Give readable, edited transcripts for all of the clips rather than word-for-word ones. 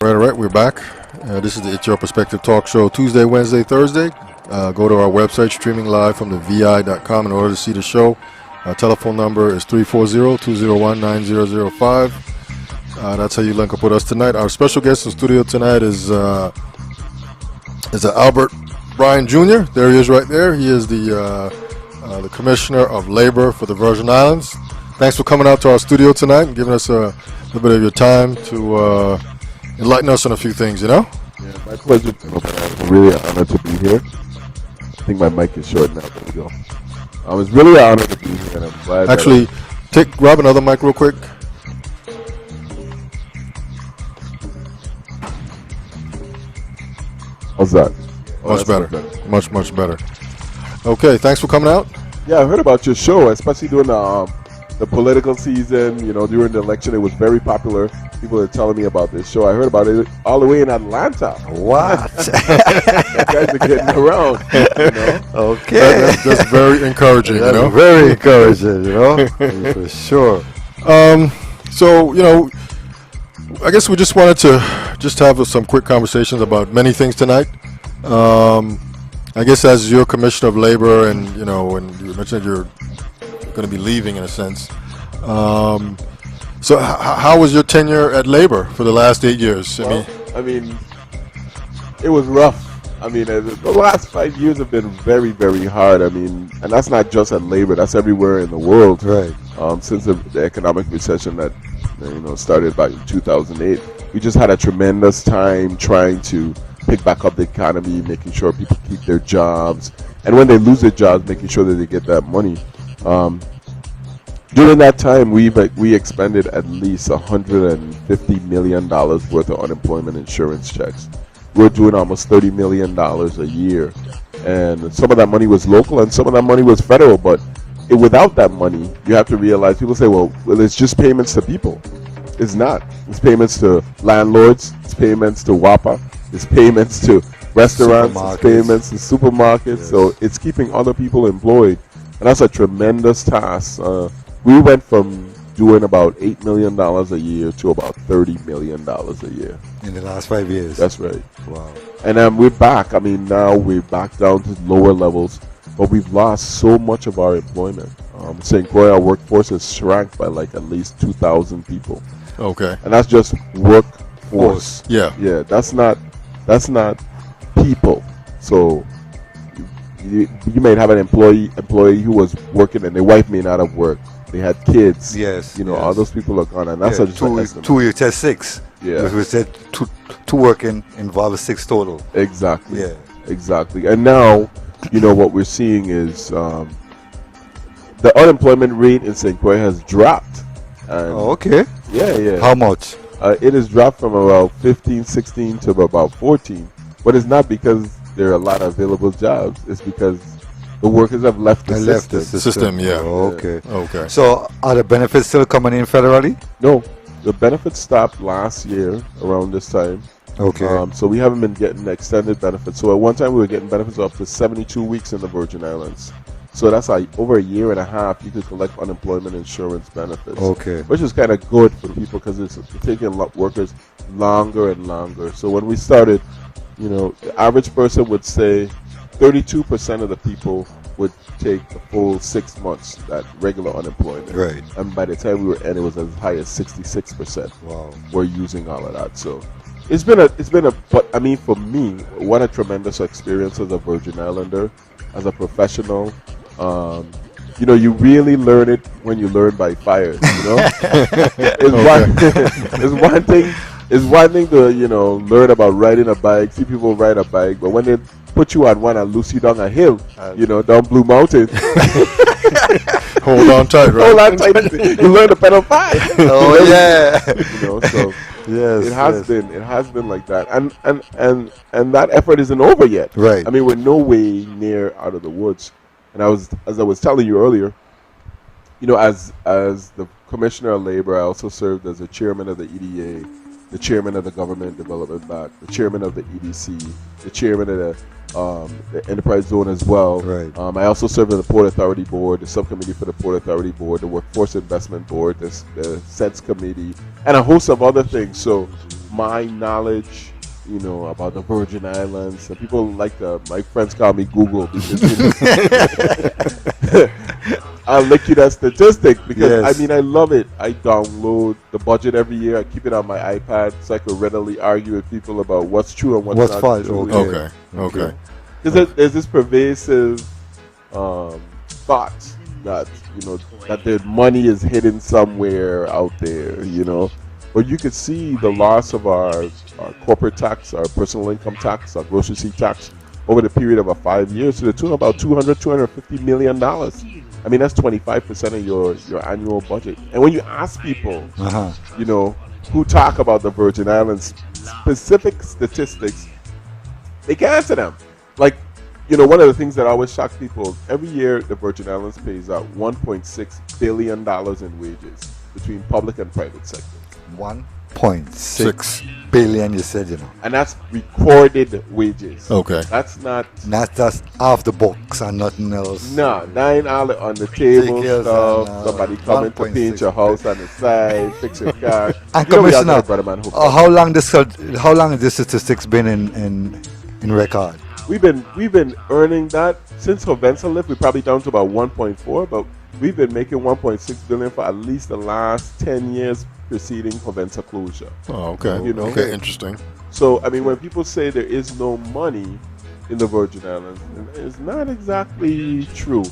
All right, we're back. This is the It's Your Perspective Talk Show, Tuesday, Wednesday, Thursday. Go to our website, streaming live from the vi.com in order to see the show. Our telephone number is 340-201-9005. That's how you link up with us tonight. Our special guest in the studio tonight is Albert Byran Jr. There he is right there. He is the Commissioner of Labor for the Virgin Islands. Thanks for coming out to our studio tonight and giving us a little bit of your time to enlighten us on a few things, Yeah, my pleasure. I'm really honored to be here. I think my mic is short now. There we go. I was really honored to be here, and I'm glad. Actually, grab another mic real quick. How's that? Much better. Much better. Okay, thanks for coming out. Yeah, I heard about your show, especially during the political season. During the election, it was very popular. People are telling me about this show. I heard about it all the way in Atlanta. What? You guys are getting around. Okay. That's very encouraging. Very encouraging. For sure. So I guess we just wanted to have some quick conversations about many things tonight. I guess as your Commissioner of Labor, and when you mentioned you're going to be leaving in a sense. So how was your tenure at Labor for the last 8 years? It was rough. The last 5 years have been very, very hard. And that's not just at Labor. That's everywhere in the world. Right. Since the economic recession that started back in 2008, we just had a tremendous time trying to pick back up the economy, making sure people keep their jobs, and when they lose their jobs, making sure that they get that money. During that time, we expended at least $150 million worth of unemployment insurance checks. We're doing almost $30 million a year, and some of that money was local and some of that money was federal. But without that money, you have to realize, people say, well, it's just payments to people. It's not. It's payments to landlords. It's payments to WAPA. It's payments to restaurants. It's payments to supermarkets. Yes. So it's keeping other people employed, and that's a tremendous task. We went from doing about $8 million a year to about $30 million a year. In the last 5 years. That's right. Wow. And we're back. Now we're back down to lower levels, but we've lost so much of our employment. St. Croix, our workforce has shrank by at least 2,000 people. Okay. And that's just workforce. Yeah. Yeah, that's not people. So you may have an employee who was working and their wife may not have worked. They had kids. Yes. All those people are gone, and that's just two. You said 6. Yeah. We said two working involves 6 total. Exactly. Yeah. Exactly. And now, what we're seeing is the unemployment rate in St. Croix has dropped. Okay. Yeah. How much? It has dropped from about 15, 16 to about 14. But it's not because there are a lot of available jobs. It's because the workers have left the system. Yeah. Okay. Okay. So are the benefits still coming in federally? No. The benefits stopped last year around this time. Okay. So we haven't been getting extended benefits. So at one time we were getting benefits up to 72 weeks in the Virgin Islands. So that's over a year and a half you could collect unemployment insurance benefits. Okay. Which is kind of good for people because it's taking workers longer and longer. So when we started, the average person would say 32% of the people would take the full 6 months, that regular unemployment. Right. And by the time we were in, it was as high as 66%. Wow. Were using all of that. So it's been a, but for me, what a tremendous experience as a Virgin Islander, as a professional. You really learn it when you learn by fire. It's one thing to learn about riding a bike, see people ride a bike, but when they put you on one and loose you down a hill, down Blue Mountain, hold on tight, right? Hold on tight. You learn to pedal fast. Oh yeah. So yes, it has been like that, and that effort isn't over yet. Right. We're no way near out of the woods. And as I was telling you earlier, as the Commissioner of Labor, I also served as the chairman of the EDA, the chairman of the Government Development Bank, the chairman of the EDC, the chairman of the Enterprise Zone as well. Right. I also served on the Port Authority Board, the subcommittee for the Port Authority Board, the Workforce Investment Board, the SETS committee, and a host of other things. So my knowledge, about the Virgin Islands. And people like my friends call me Google because I'll link you that statistic because Yes. I love it. I download the budget every year. I keep it on my iPad so I can readily argue with people about what's true and what's What's not false, true. okay. Okay. There's this pervasive thought that that their money is hidden somewhere out there, But you could see the loss of our corporate tax, our personal income tax, our gross receipt tax over the period of 5 years to the tune of about $250 million. I mean, that's 25% of your annual budget. And when you ask people, who talk about the Virgin Islands, specific statistics, they can answer them. Like, one of the things that always shocks people, every year the Virgin Islands pays out $1.6 billion in wages between public and private sector. 1.6 billion, you said, And that's recorded wages. Okay. That's not... That's just off the box and nothing else. No, that ain't all on the table Tickets stuff. and, Somebody coming to 1.6 paint your house on the side, fix your car. And You know we out Commissioner, there, brother man, hook up. how long has this statistics been in record? We've been earning that since Hovensa left. We're probably down to about 1.4, but we've been making 1.6 billion for at least the last 10 years preceding Hovensa closure. Oh, okay. Okay, interesting. So I mean, when people say there is no money in the Virgin Islands, it's not exactly true.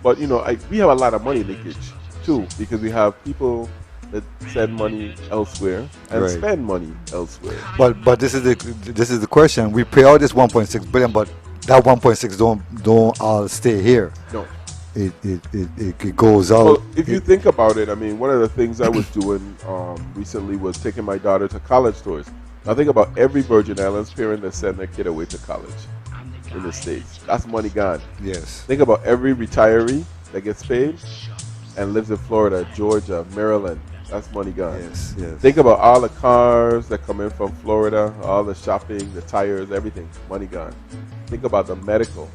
But we have a lot of money leakage too, because we have people that send money elsewhere and Right. spend money elsewhere. But this is the question. We pay out this 1.6 billion, but that 1.6 don't all stay here. No. It goes out. Well, if you think about it, I mean, one of the things I was doing recently was taking my daughter to college tours. Now think about every Virgin Islands parent that send their kid away to college in the States. That's money gone. Yes. Think about every retiree that gets paid and lives in Florida, Georgia, Maryland. That's money gone. Yes. Think about all the cars that come in from Florida, all the shopping, the tires, everything. Money gone. Think about the medical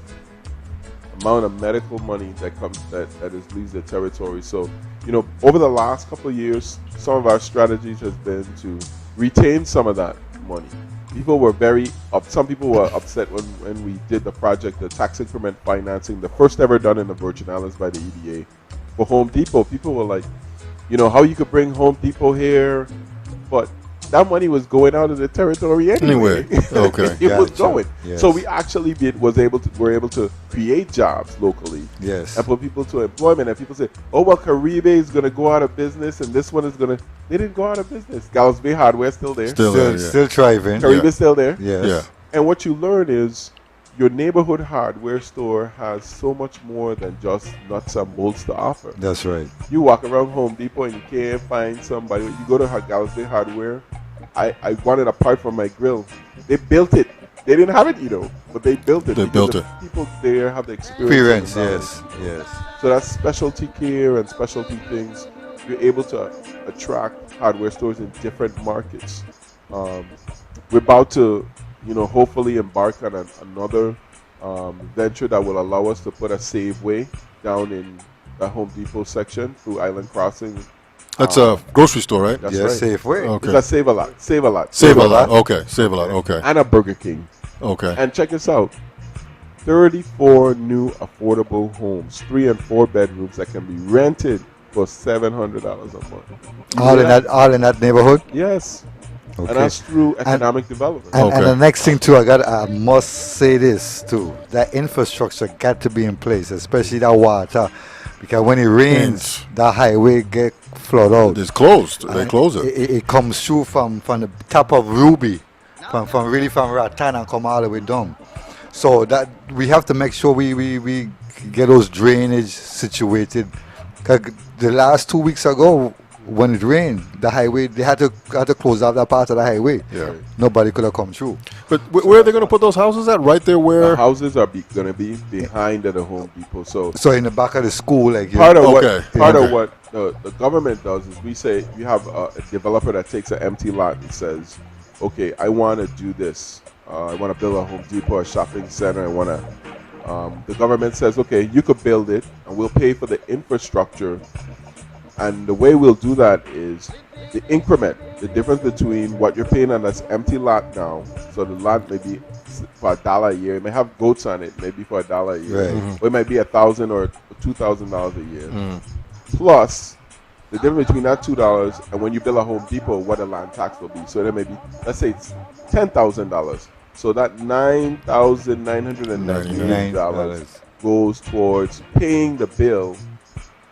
amount of medical money that comes that leaves the territory. So, over the last couple of years, some of our strategies has been to retain some of that money. People were some people were upset when we did the project, the tax increment financing, the first ever done in the Virgin Islands by the EDA for Home Depot. People were like, how you could bring Home Depot here, but that money was going out of the territory anyway. Okay. It was Gotcha. going. Yes. So we actually were able to create jobs locally. Yes. And put people to employment. And people say, oh, well, Caribe is going to go out of business and this one is going to... They didn't go out of business. Gallows Bay Hardware is still there. Still thriving. Caribe Yeah. is still there. Yes. Yeah. And what you learn is your neighborhood hardware store has so much more than just nuts and bolts to offer. That's right. You walk around Home Depot and you can't find somebody. You go to Gallows Bay Hardware. I wanted a part for my grill. They built it. They didn't have it, but they built it. They because built the it. People there have the experience. Experience. Yes. So that's specialty care and specialty things. You're able to attract hardware stores in different markets. We're about to, hopefully embark on another venture that will allow us to put a Safeway down in the Home Depot section through Island Crossing. That's a grocery store, right? That's Yes. right. Safeway. Okay. It's a Save a Lot. Save a lot. Okay. Save a lot. Okay. And a Burger King. Okay. And check this out. 34 new affordable homes, 3 and 4 bedrooms that can be rented for $700 a month. All in that neighborhood. Yes. Okay. And that's through economic development. And Okay. the next thing too, I must say this too: that infrastructure got to be in place, especially that water, because when it rains, that highway get flooded out. It's closed. They And close it. It comes through from the top of Ruby, from Rattan and come all the way down. So that we have to make sure we get those drainage situated. 'Cause the last 2 weeks ago, when it rained, the highway they had to close off that part of the highway. Yeah. Nobody could have come through. But where are they going to put those houses at? Right there The where... houses are going to be behind the Home Depot. So So in the back of the school, like part of Okay. what the government does is we say you have a developer that takes an empty lot and says, okay, I want to do this. I want to build a Home Depot, a shopping center. I want to. The government says, okay, you could build it, and we'll pay for the infrastructure. And the way we'll do that is the increment, the difference between what you're paying on this empty lot now. So the lot may be for $1 a year. It may have goats on it, maybe for $1 a year. Right. Or it might be $1,000 or $2,000 a year. Plus the difference between that $2 and when you build a Home Depot, what the land tax will be. So there may be, let's say it's $10,000. So that $9,999 goes towards paying the bill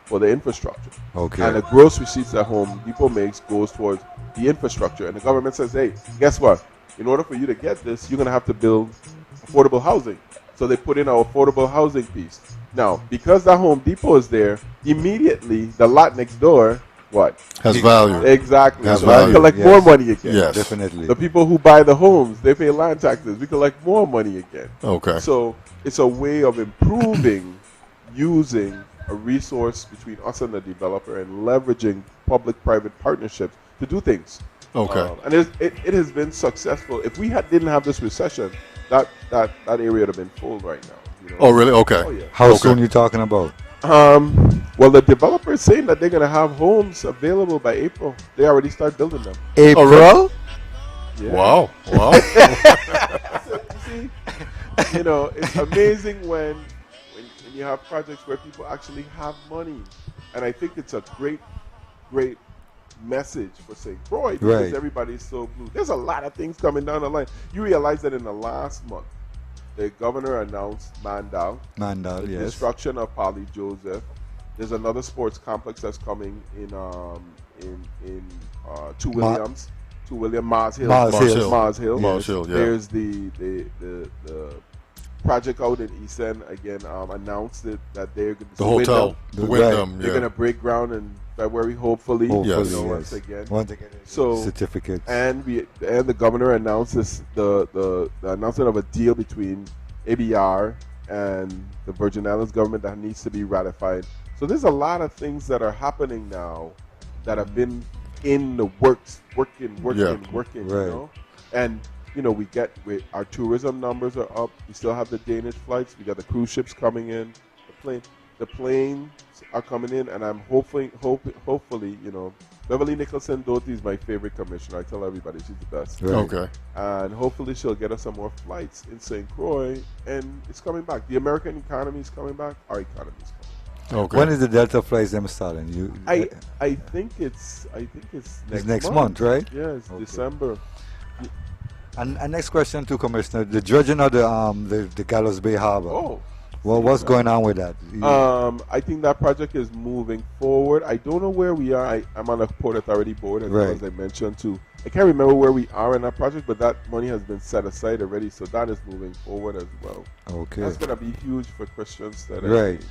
for the infrastructure. Okay. And the gross receipts that Home Depot makes goes towards the infrastructure. And the government says, hey, guess what? In order for you to get this, you're going to have to build affordable housing. So they put in our affordable housing piece. Now, because that Home Depot is there, immediately the lot next door, what? Has value. Exactly. Has so value. we collect more money again. Yes. Definitely. The people who buy the homes, they pay land taxes. We collect more money again. Okay. So it's a way of improving using a resource between us and the developer and leveraging public-private partnerships to do things. Okay. And it has been successful. If we didn't have this recession, that area would have been full right now. You know? Oh, really? Okay. Oh, yeah. How Okay. soon you talking about? Well, the developer is saying that they're going to have homes available by April. They already start building them. April? really? Yeah. Wow. Wow. See, you know, it's amazing when you have projects where people actually have money. And I think it's a great message for St. Croix because Right. everybody's so blue. There's a lot of things coming down the line. You realize that in the last month, the governor announced Mandal, Mandal, the yes. destruction of Polly Joseph. There's another sports complex that's coming in Two Williams, Mars Hill. Mars Hill. Mars Hill. Mars Hill, yeah. There's the project out in East End again. Announced that they're going The hotel. The Wyndham. They're Yeah. going to break ground in February, hopefully. Hopefully, Yes. Once yes. again. Want to get a So- certificate. And the governor announced the announcement of a deal between ABR and the Virgin Islands government that needs to be ratified. So there's a lot of things that are happening now that have been in the works, working. Right. You know, and you know our tourism numbers are up. We still have the Danish flights. We got the cruise ships coming in. The planes are coming in, and I'm hopefully, you know, Beverly Nicholson Doty is my favorite commissioner. I tell everybody she's the best. Right. Okay. And hopefully she'll get us some more flights in St. Croix, and it's coming back. The American economy is coming back. Our economy is coming back. Okay. When is the Delta flights them starting? I think it's it's next month, right? Yeah, it's Okay. December. And next question to Commissioner, the dredging of the Gallows Bay Harbor. Oh, Well, what's going on with that? I think that project is moving forward. I don't know where we are. I'm on a Port Authority board, as I mentioned too. I can't remember where we are in that project, but that money has been set aside already, so that is moving forward as well. Okay. That's going to be huge for Christians. Right.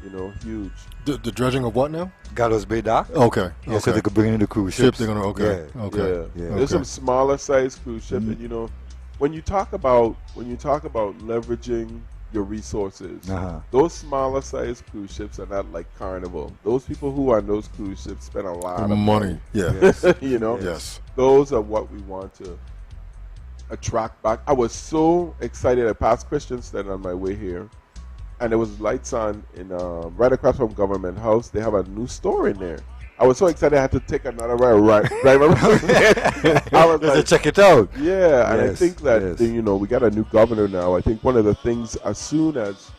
You know, huge. The dredging of what now? Gallows Bay Dock? Okay. Yeah, so they could bring in the cruise ships. They're gonna. Okay. Yeah. Okay. Yeah. Yeah. There's Okay. some smaller size cruise ship, and you know, when you talk about leveraging your resources, Uh-huh. those smaller size cruise ships are not like Carnival. Those people who are on those cruise ships spend a lot of Money. Yeah. Yes. you know, Yes. those are what we want to attract back. I was so excited. I passed Christiansted on my way here, and there was lights on in right across from Government House. They have a new store in there. I was so excited I had to take another right around there. I was Let's like, check it out. yeah, and I Yes, think that yes. you know we got a new governor now. I think one of the things, as soon as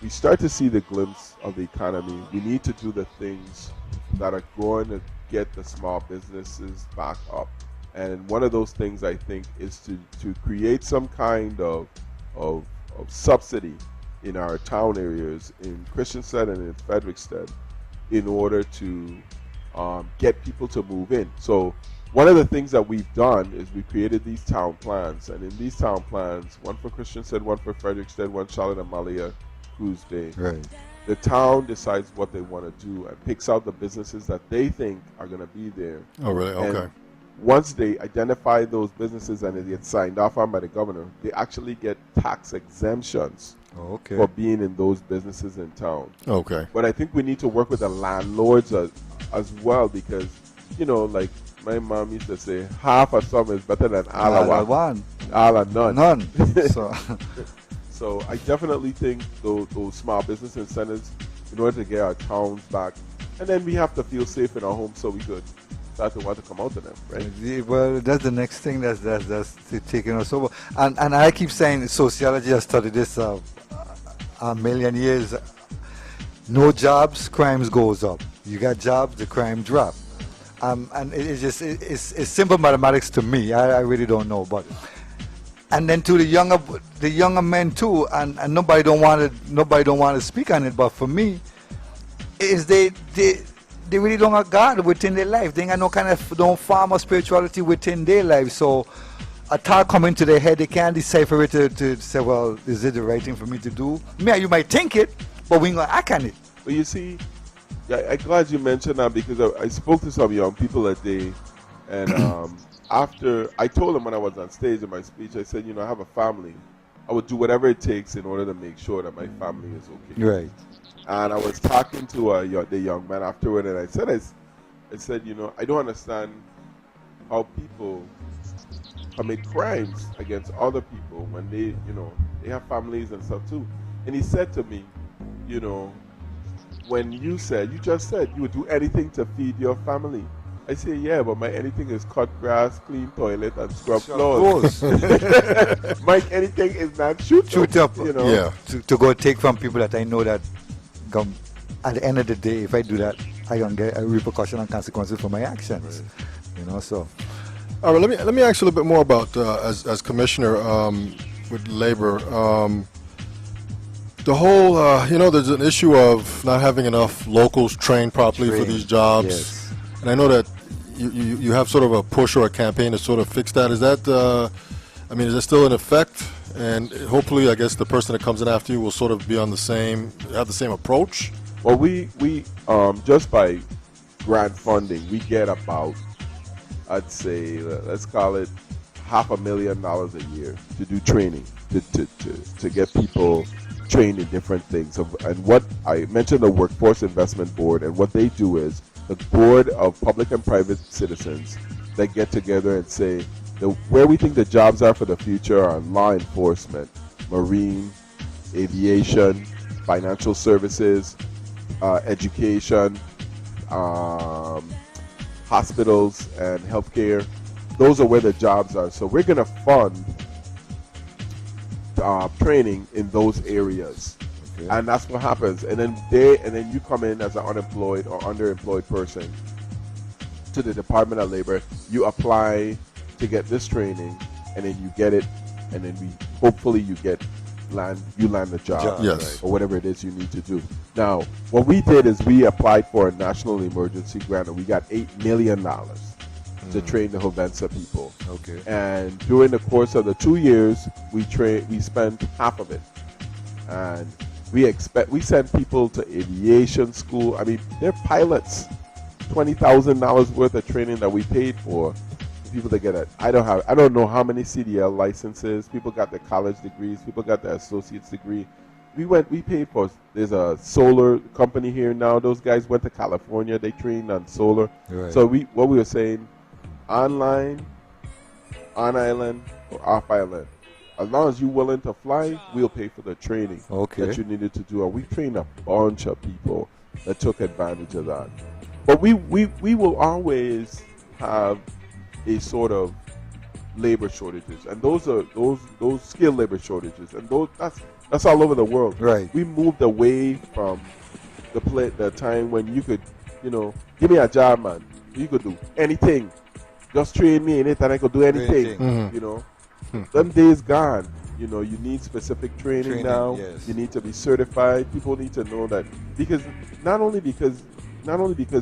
we start to see the glimpse of the economy, we need to do the things that are going to get the small businesses back up. And one of those things I think is to create some kind of subsidy in our town areas in Christiansted and in Frederickstead in order to get people to move in. So one of the things that we've done is we created these town plans, and in these town plans, one for Christiansted, one for Frederickstead, one Charlotte Amalia, Cruz Bay. Right. The town decides what they want to do and picks out the businesses that they think are going to be there. Oh, really? And Okay. once they identify those businesses and they get signed off on by the governor, they actually get tax exemptions Okay. for being in those businesses in town. Okay. But I think we need to work with the landlords as well, because, you know, like my mom used to say, half a sum is better than all of one. All or none. None. So, So I definitely think those small business incentives in order to get our towns back. And then we have to feel safe in our homes so we could start to want to come out to them, right? Well, that's the next thing that's taking us over. And I keep saying sociology has studied this a million years. No jobs, crimes goes up. You got jobs, the crime drop. And it's just it's simple mathematics to me. I really don't know, but and then to the younger men too. And nobody don't want to speak on it. But for me, is they really don't have God within their life. They ain't got no kind of no form of spirituality within their life. So a thought come into their head, they can't decipher it to say, well, is it the right thing for me to do? You might think it, but we ain't gonna act on it. But you see, I'm glad you mentioned that because I spoke to some young people that day, and after I told them when I was on stage in my speech, I said, I have a family. I would do whatever it takes in order to make sure that my family is okay. Right. And I was talking to the young man afterward, and I said, I don't understand how people commit crimes against other people when they have families and stuff too. And he said to me, when you just said you would do anything to feed your family. I say, yeah, but my anything is cut grass, clean toilet, and scrub floors. My anything is not shoot up. Yeah. To go take from people that I know that at the end of the day, if I do that, I don't get a repercussion and consequences for my actions. Right. So. All right, let me ask you a little bit more about as commissioner with labor. The whole, there's an issue of not having enough locals trained properly for these jobs. Yes. And I know that you have sort of a push or a campaign to sort of fix that. Is that, is that still in effect? And hopefully, I guess the person that comes in after you will sort of be on have the same approach. Well, we just by grant funding, we get about, I'd say, let's call it $500,000 a year to do training, to get people trained in different things. And what I mentioned, the Workforce Investment Board, and what they do is the board of public and private citizens that get together and say where we think the jobs are for the future are law enforcement, marine, aviation, financial services, education, hospitals, and healthcare. Those are where the jobs are. So we're going to fund training in those areas. Okay. And that's what happens. And then you come in as an unemployed or underemployed person to the Department of Labor. You apply to get this training, and then you get it, and then hopefully you land the job, yes, right? Or whatever it is you need to do. Now, what we did is we applied for a national emergency grant, and we got $8 million to train the Hovensa people. Okay. And during the course of the 2 years, we spent half of it, and we sent people to aviation school. I mean, they're pilots. $20,000 worth of training that we paid for people to get it. I don't know how many CDL licenses. People got their college degrees. People got their associate's degree. We paid for. There's a solar company here now. Those guys went to California. They trained on solar. Right. So what we were saying, online, on island, or off island. As long as you're willing to fly, we'll pay for the training that you needed to do. And we trained a bunch of people that took advantage of that. But we will always have a sort of labor shortages, and those are those skilled labor shortages, and that's all over the world. Right. We moved away from the time when you could, give me a job, man. You could do anything. Just train me in it, and I could do anything. Mm-hmm. Them days gone. You need specific training now. Yes. You need to be certified. People need to know that because not only because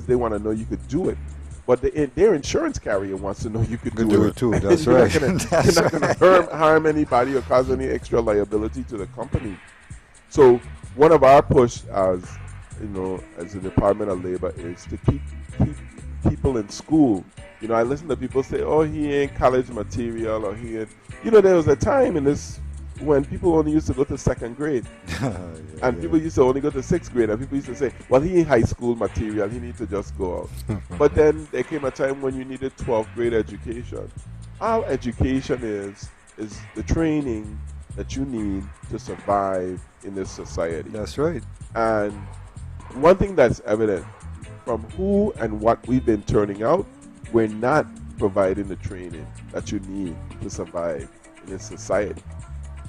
they want to know you could do it, but their insurance carrier wants to know you could do it too. That's right. You're not going to harm anybody or cause any extra liability to the company. So one of our push as the Department of Labor is to keep people in school. I listen to people say, "Oh, he ain't college material," or he ain't. There was a time in this when people only used to go to second grade, people used to only go to sixth grade, and people used to say, "Well, he ain't high school material. He needs to just go out." But then there came a time when you needed 12th grade education. All education is the training that you need to survive in this society. That's right. And one thing that's evident from who and what we've been turning out we're not providing the training that you need to survive in this society.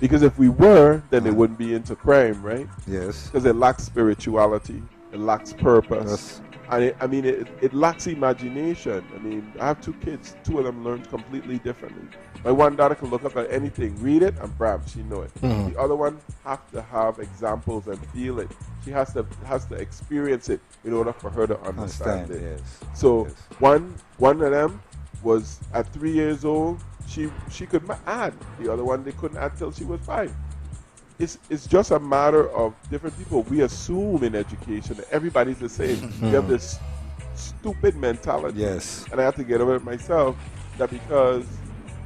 Because if we were, then they wouldn't be into crime, right? Yes. Because it lacks spirituality, it lacks purpose, Yes. and it lacks imagination. I mean, I have two kids. Two of them learn completely differently. My one daughter can look up at anything, read it, and bam, she know it. Mhm. The other one have to have examples and feel it. She has to experience it in order for her to understand it. Yes. So Yes. one of them was at 3 years old. She could add. The other one they couldn't add till she was 5. It's just a matter of different people. We assume in education that everybody's the same. We have this stupid mentality. Yes. And I have to get over it myself that because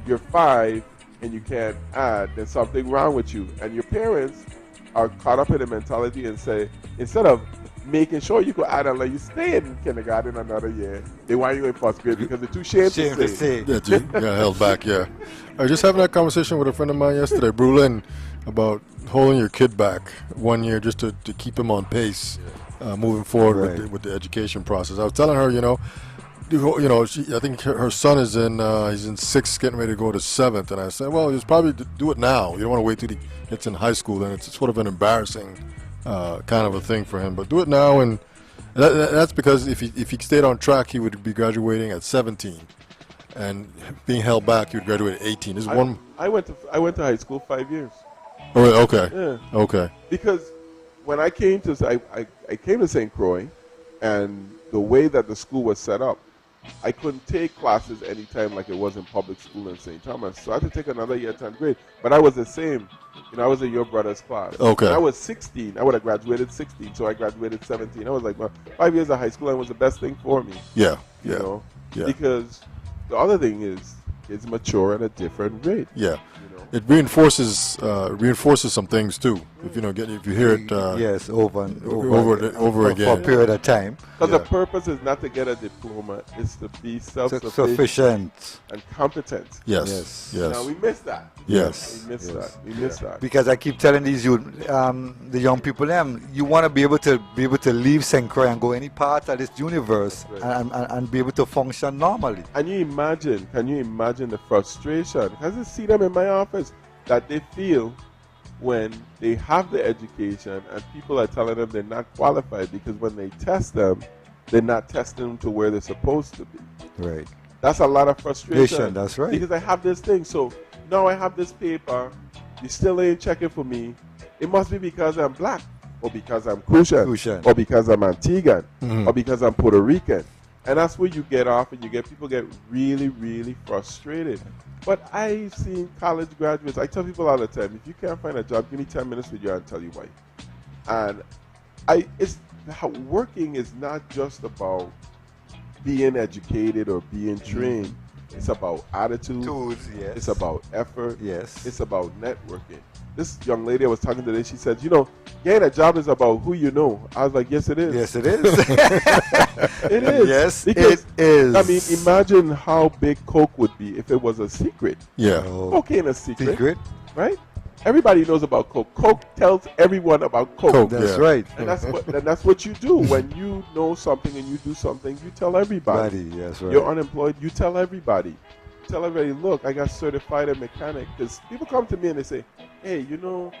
you're 5 and you can't add, there's something wrong with you. And your parents are caught up in the mentality and say, instead of making sure you could add and let you stay in kindergarten another year, they want you in first grade because they're too ashamed Shame to to say. say. Yeah, you got held back. Yeah, I was just having that conversation with a friend of mine yesterday, Brulin, about holding your kid back 1 year just to keep him on pace, moving forward Right. with the education process. I was telling her, I think her son is he's in 6th, getting ready to go to 7th, and I said, well, just probably do it now. You don't want to wait till he gets in high school, then it's sort of an embarrassing kind of a thing for him. But do it now, and that's because if he stayed on track, he would be graduating at 17, and being held back, he would graduate at 18. This is one. I went to high school 5 years. Oh, okay. Yeah. Okay. Because when I came to I came to St. Croix, and the way that the school was set up, I couldn't take classes anytime like it was in public school in St. Thomas. So I had to take another year 10th grade. But I was the same. I was in your brother's class. Okay. When I was 16. I would have graduated 16, so I graduated 17. I was like, well, 5 years of high school and was the best thing for me. Yeah. You Yeah. know? Yeah. Because the other thing is, kids mature at a different rate. Yeah. You know? It reinforces some things too. If you hear it Yes, over and over for again. a period of time. Because Yeah. the purpose is not to get a diploma, it's to be self-sufficient Sufficient. and competent. Yes. Yes. Yes. Now we miss that. Yes. We miss Yes. that. We miss that. Because I keep telling these youth, the young people, you want to be able to leave St. Croix and go any part of this universe Right. and be able to function normally. Can you imagine the frustration? Because I see them in my office that they feel when they have the education and people are telling them they're not qualified because when they test them, they're not testing them to where they're supposed to be. Right. That's a lot of frustration. That's right. Because I have this thing. So now I have this paper. You still ain't checking for me. It must be because I'm black, or because I'm Cushion, or because I'm Antiguan, Mhm. or because I'm Puerto Rican. And that's where you get off and people get really, really frustrated. But I've seen college graduates, I tell people all the time, if you can't find a job, give me 10 minutes with you, I'll tell you why. And working is not just about being educated or being trained. It's about attitude. Tools, yes. It's about effort. Yes. It's about networking. This young lady I was talking to today, she said, getting a job is about who you know. I was like, yes, it is. Yes, it is. It is. Yes, Because, it is. I mean, imagine how big Coke would be if it was a secret. Yeah. Oh, Coke ain't a secret, secret. right? Everybody knows about Coke. Coke tells everyone about Coke. Coke. That's Yeah. right. And that's what you do. When you know something and you do something, you tell everybody. Buddy, yes, right. You're unemployed, you tell everybody. Tell everybody, look, I got certified a mechanic. Because people come to me and they say, hey, you know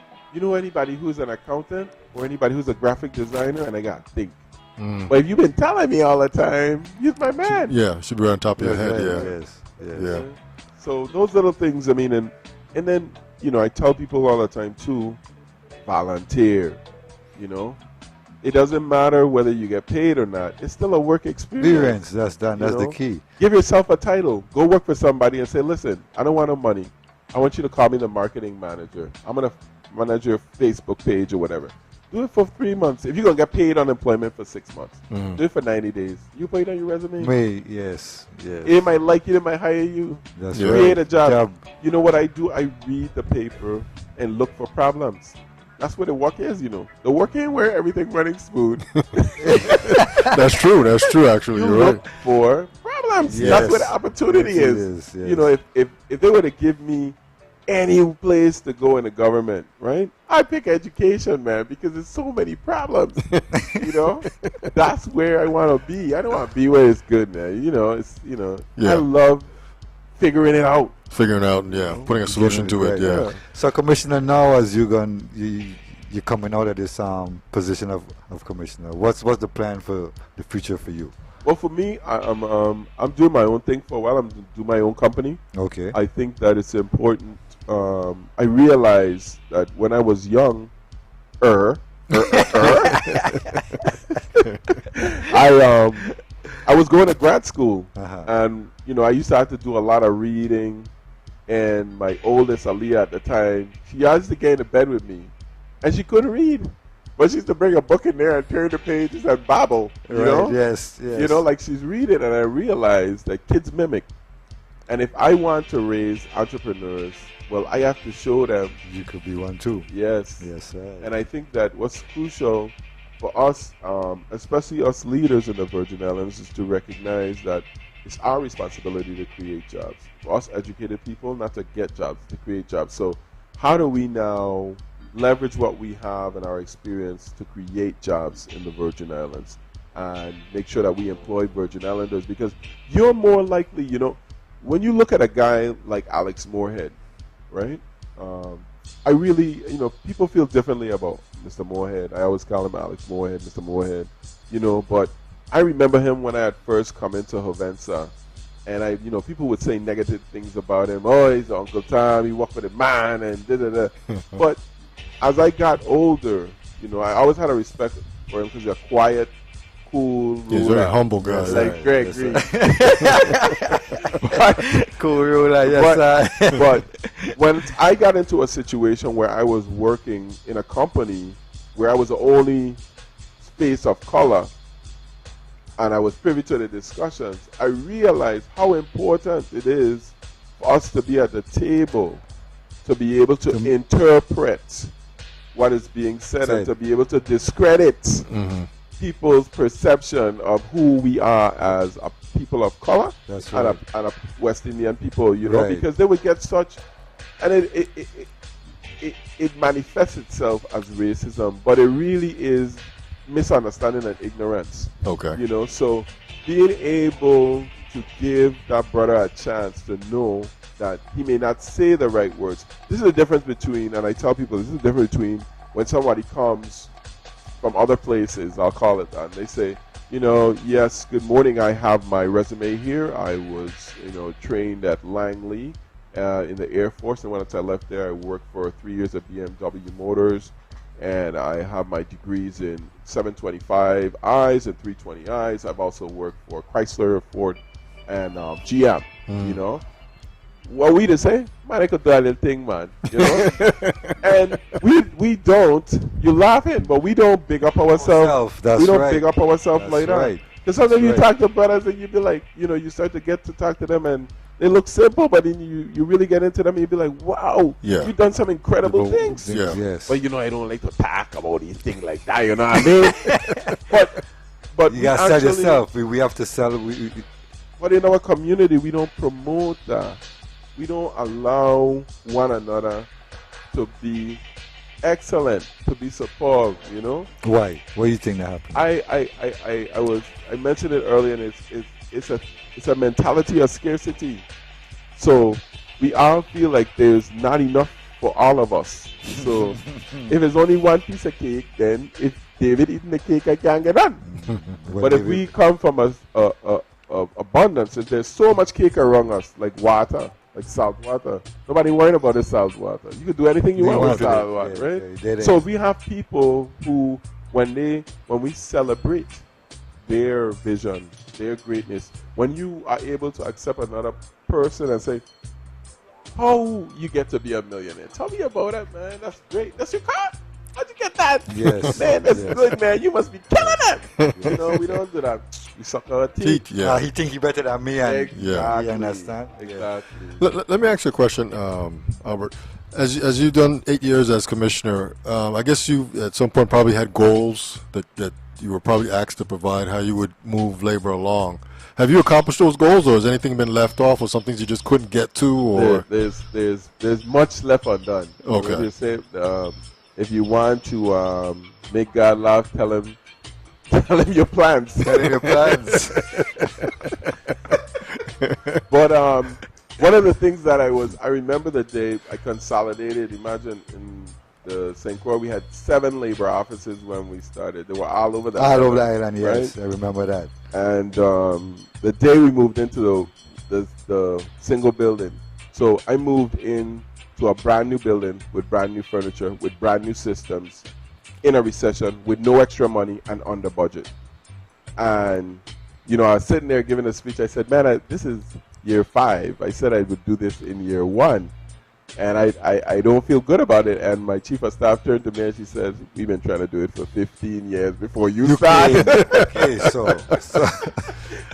anybody who's an accountant or anybody who's a graphic designer? And I got to think. Mm. But if you've been telling me all the time, you're my man. Yeah. Should be right on top of your Yes, head. right, Yeah. Yes. Yes. Yeah. So those little things, I mean, and then, I tell people all the time too, volunteer, It doesn't matter whether you get paid or not. It's still a work experience. Experience. That's the key. Give yourself a title. Go work for somebody and say, listen, I don't want no money. I want you to call me the marketing manager. I'm going to manage your Facebook page or whatever. Do it for 3 months. If you're going to get paid unemployment for 6 months, Mhm. do it for 90 days. You put it on your resume. Yes. Yes. They might like you. They might hire you. That's Yeah. right. Create a job. You know what I do? I read the paper and look for problems. That's where the work is, The work ain't where everything running smooth. That's true. That's true. Actually, You you're look right. for problems. Yes. That's where the opportunity Yes, it is. is, yes. If they were to give me any place to go in the government, right? I pick education, man, because there's so many problems. That's where I want to be. I don't want to be where it's good, man. Yeah. I love figuring it out. Figuring out, yeah, putting a solution to it, yeah. So, Commissioner, now as you're coming out of this position of commissioner, what's the plan for the future for you? Well, for me, I'm doing my own thing for a while. I'm doing my own company. Okay. I think that it's important. I realized that when I was young, I was going to grad school, and I used to have to do a lot of reading. And my oldest, Aliyah, at the time, she used to get into bed with me, and she couldn't read, but she used to bring a book in there and turn the pages and babble. You know? Yes. Like she's reading, and I realized that kids mimic. And if I want to raise entrepreneurs, well, I have to show them. You could be one too. Yes. Yes, sir. And I think that what's crucial for us, especially us leaders in the Virgin Islands, is to recognize that it's our responsibility to create jobs. For us educated people, not to get jobs, to create jobs. So how do we now leverage what we have and our experience to create jobs in the Virgin Islands and make sure that we employ Virgin Islanders? Because you're more likely, when you look at a guy like Alex Moorhead, right? I really, people feel differently about Mr. Moorhead. I always call him Alex Moorhead, Mr. Moorhead, but I remember him when I had first come into Hovensa, and people would say negative things about him. Oh, he's Uncle Tom, he worked for the man, and da-da-da. But as I got older, I always had a respect for him because he's a quiet, cool ruler. He's a very humble guy. Like Greg Green. Cool ruler, yes, sir. But when I got into a situation where I was working in a company where I was the only space of color, and I was privy to the discussions, I realized how important it is for us to be at the table, to be able to interpret what is being said and to be able to discredit people's perception of who we are as a people of color and a West Indian people, because they would get such, and it manifests itself as racism, but it really is misunderstanding and ignorance. Okay. So being able to give that brother a chance to know that he may not say the right words. This is the difference between, and I tell people, this is the difference between when somebody comes from other places, I'll call it that, and they say, yes, good morning, I have my resume here. I was, trained at Langley in the Air Force, and once I left there, I worked for 3 years at BMW Motors, and I have my degrees in 725Is and 320Is. I've also worked for Chrysler, Ford, and GM, What we just say, man, I could do a little thing, man, And we don't, you're laughing, but we don't big up ourselves. We don't big up ourselves like that. Because sometimes you talk to brothers and you be like, you start to get to talk to them and they look simple, but then you really get into them and you be like, wow, you've done some incredible things. Yeah. Yes. But I don't like to talk about these things like that, you know what I mean? but you gotta sell yourself. We have to sell. But in our community, we don't promote that. We don't allow one another to be excellent, to be superb, Why? What do you think that happened? I mentioned it earlier, and it's a mentality of scarcity. So we all feel like there's not enough for all of us. So if there's only one piece of cake, then if David eating the cake, I can't get done. But if we come from a abundance, and there's so much cake around us, like water, like salt water. Nobody worrying about the salt water. You can do anything you want with salt water, right? So we have people who, when we celebrate their vision, their greatness, when you are able to accept another person and say, how you get to be a millionaire? Tell me about it, man. That's great. That's your car? How'd you get that? Yes. Man, that's good, man. You must be killing it. We don't do that. We suck our teeth. Yeah. He think he better than me, and Exactly. you understand? Exactly. Let me ask you a question, Albert. As you've done 8 years as commissioner, I guess you at some point probably had goals that you were probably asked to provide how you would move labor along. Have you accomplished those goals, or has anything been left off, or some things you just couldn't get to, or? There's much left undone. Okay. You say, if you want to make God laugh, tell him your plans. Tell him your plans. But one of the things that I remember the day I consolidated. Imagine in the St. Croix we had 7 labor offices when we started. They were all over the island. right? Yes, I remember that. And the day we moved into the single building, so I moved in to a brand new building with brand new furniture, with brand new systems, in a recession with no extra money and under budget. And I was sitting there giving a speech. I said, man, this is year 5. I said I would do this in year 1. And I don't feel good about it. And my chief of staff turned to me and she says, we've been trying to do it for 15 years before you started. Okay, so And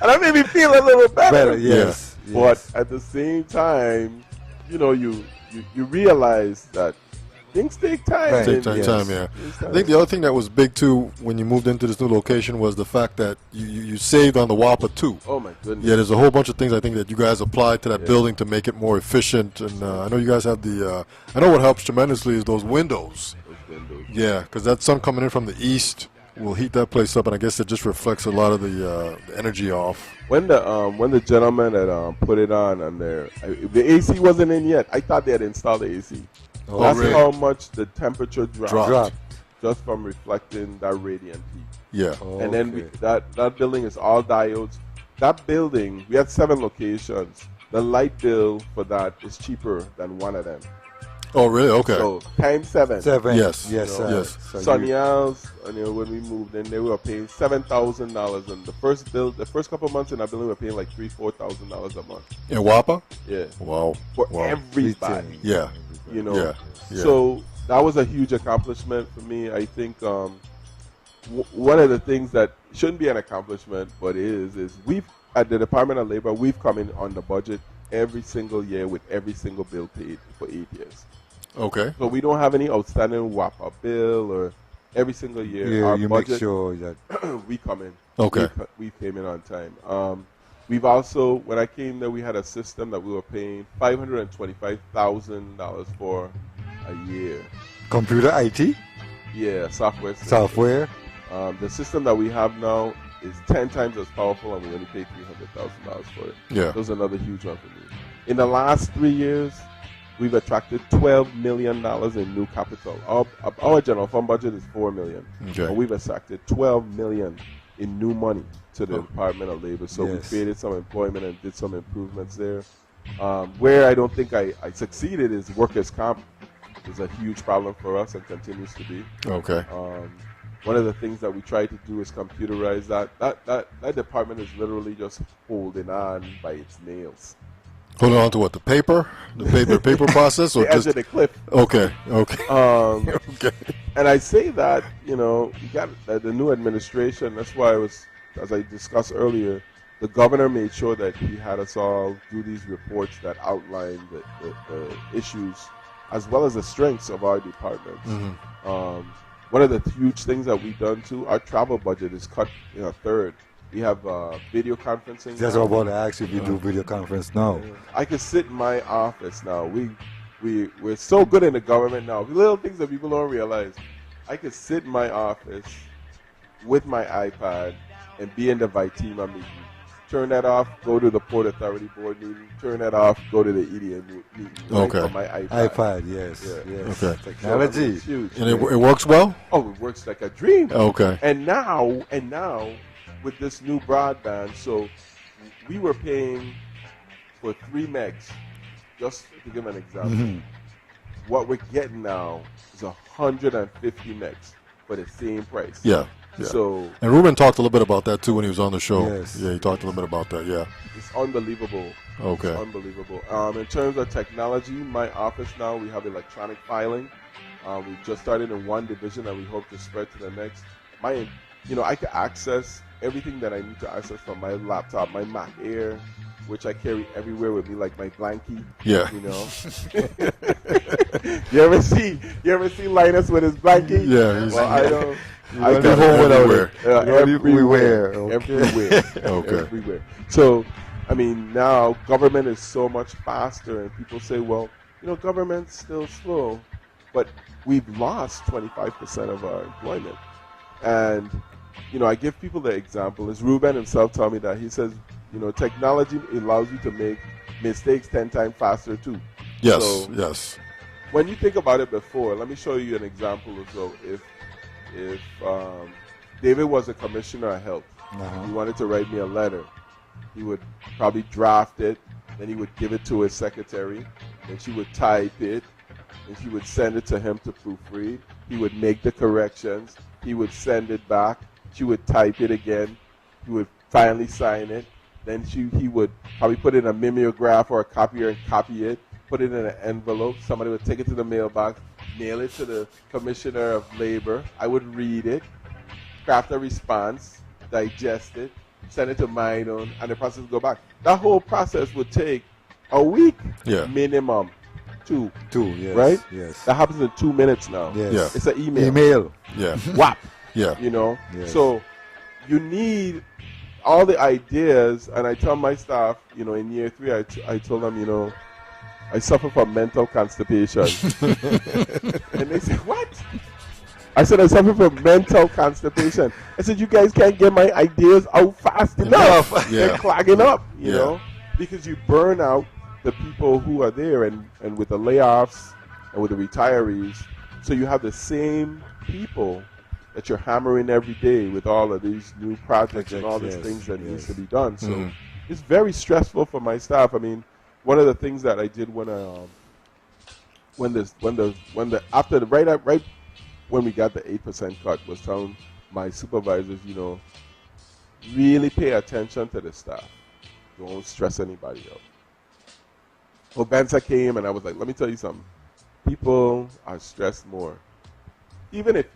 that made me feel a little better. yes. But at the same time, you realize that things take time. Right. Take time, yeah. I think the other thing that was big too when you moved into this new location was the fact that you saved on the WAPA too. Oh my goodness. Yeah, there's a whole bunch of things I think that you guys applied to that building to make it more efficient. And I know you guys have I know what helps tremendously is those windows. Those windows. Yeah, because that sun coming in from the east will heat that place up, and I guess it just reflects a lot of the energy off. When the gentleman had put it on there, the AC wasn't in yet. I thought they had installed the AC. Oh, That's really? how much the temperature dropped Dropped. just from reflecting that radiant heat. Yeah. And then that building is all diodes. That building, we had 7 locations. The light bill for that is cheaper than one of them. Oh, really? Okay. So times 7. 7. Yes. Yes, No. sir. Yes. So Sunny Isles, when we moved in, they were paying $7,000, and the first couple of months in that building, we were paying like $3,000-$4,000 a month. In WAPA? Yeah, Wow. for Wow. everybody. Yeah. Yeah. Yeah. So that was a huge accomplishment for me. I think one of the things that shouldn't be an accomplishment, but is we've at the Department of Labor, we've come in on the budget every single year with every single bill paid for 8 years. Okay. So we don't have any outstanding WAPA bill, or every single year Yeah, our you budget, make sure that we come in. Okay. We came in on time. We've also, when I came there, we had a system that we were paying $525,000 for a year. computer IT, Yeah, software. system. software. The system that we have now is 10 times as powerful, and we only paid $300,000 for it. Yeah. That was another huge one for me. In the last 3 years, we've attracted $12 million in new capital. Our general fund budget is $4 million. Okay. And we've attracted $12 million in new money to the Department of Labor. So we Yes. created some employment and did some improvements there. Where I don't think I succeeded is workers' comp is a huge problem for us and continues to be. Okay. One of the things that we try to do is computerize that. That department is literally just holding on by its nails. Holding on to what, the paper process, or The edge just of the cliff. okay? Okay. Okay. And I say that, you got the new administration. That's why as I discussed earlier, the governor made sure that he had us all do these reports that outline the issues as well as the strengths of our departments. One of the huge things that we've done too, our travel budget is cut in a third. We have video conferencing. That's now. what I want to ask you if you do video conference now. I can sit in my office now. We're so good in the government now. Little things that people don't realize. I could sit in my office with my iPad and be in the Vitima meeting. Turn that off, go to the Port Authority Board meeting. Turn that off, go to the EDA meeting. Okay. On my iPad. iPad, yes, Yeah. yes. Okay. Technology. It's huge. And it works well. Oh, it works like a dream. Okay. And now with this new broadband, so we were paying for 3 megs, just to give an example. What we're getting now is 150 megs for the same price. Yeah. Yeah. So And Ruben talked a little bit about that too when he was on the show. Yes. Yeah, he talked a little bit about that. Yeah. it's unbelievable. Okay. It's unbelievable. In terms of technology, my office now, we have electronic filing. We just started in one division and we hope to spread to the next. My I can access everything that I need to access from my laptop, my Mac Air, which I carry everywhere with me, like my blankie. Yeah. You ever see Linus with his blankie? Yeah, Well, I don't. I I got got it everywhere. Everywhere. Okay. Everywhere. Okay. Everywhere. So, I mean, now government is so much faster, and people say, well, government's still slow, but we've lost 25% of our employment. And, I give people the example. As Ruben himself told me that, he says, technology allows you to make mistakes 10 times faster too. Yes, So, yes. when you think about it before, let me show you an example as well. If David was a commissioner of health, he wanted to write me a letter, he would probably draft it, then he would give it to his secretary, then she would type it, and she would send it to him to proofread. He would make the corrections, he would send it back, she would type it again, he would finally sign it, then he would probably put it in a mimeograph or a copier and copy it, put it in an envelope, somebody would take it to the mailbox, mail it to the Commissioner of Labor. I would read it, craft a response, digest it, send it to mine own, and the process would go back. That whole process would take a week, minimum, two, yes. right? Yes. That happens in 2 minutes now. Yes. Yeah. It's an email. Email. Yeah. Whap. Yeah. Yes. So you need all the ideas, and I tell my staff, in year 3, I told them, I suffer from mental constipation. And they said, what? I said, I suffer from mental constipation. I said, you guys can't get my ideas out fast enough. They're clogging up, you know, because you burn out the people who are there, and with the layoffs and with the retirees. So you have the same people that you're hammering every day with all of these new projects and all these things that needs to be done. So it's very stressful for my staff. I mean, one of the things that I did when we got the 8% cut was telling my supervisors, really pay attention to the staff. Don't stress anybody out. Obenza came and I was like, let me tell you something. People are stressed more. Even if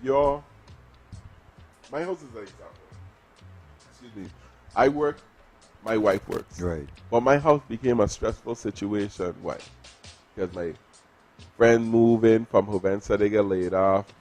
my house is an example. Excuse me. I work, my wife works. Right. But my house became a stressful situation. Why? Because my friend moving from Hovensa, they get laid off.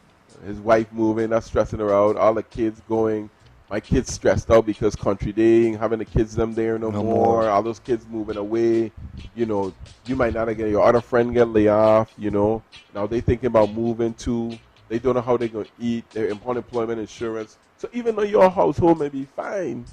His wife moving, that's stressing her out. All the kids going. My kids stressed out because country day, ain't having the kids them there no more. All those kids moving away. You might not get your other friend get laid off. Now they thinking about moving too. They don't know how they're going to eat, their unemployment insurance. So even though your household may be fine,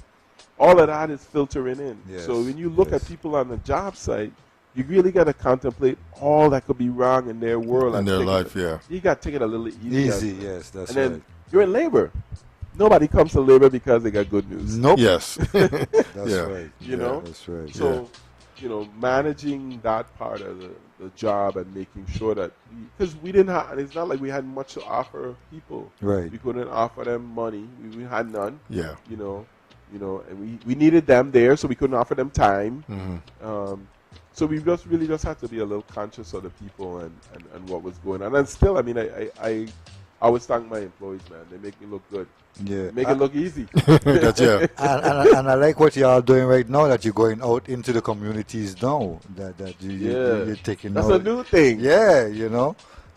all of that is filtering in. Yes. So when you look at people on the job site, you really got to contemplate all that could be wrong in their world. In their life, You got to take it a little easy. Easy, yes, that's and right. then you're in labor. Nobody comes to labor because they got good news. Nope. Yes. That's right. That's right. So, managing that part of the job and making sure that, because we didn't have, and it's not like we had much to offer people. Right. We couldn't offer them money. We had none. Yeah. And we needed them there, so we couldn't offer them time. Mm-hmm. So we really just had to be a little conscious of the people and what was going on. And still, I mean, I always thank my employees, man. They make me look good. Yeah. Make it look easy. Gotcha. and I like what you are doing right now, that you're going out into the communities now. That you're taking That's out. a new thing. Yeah,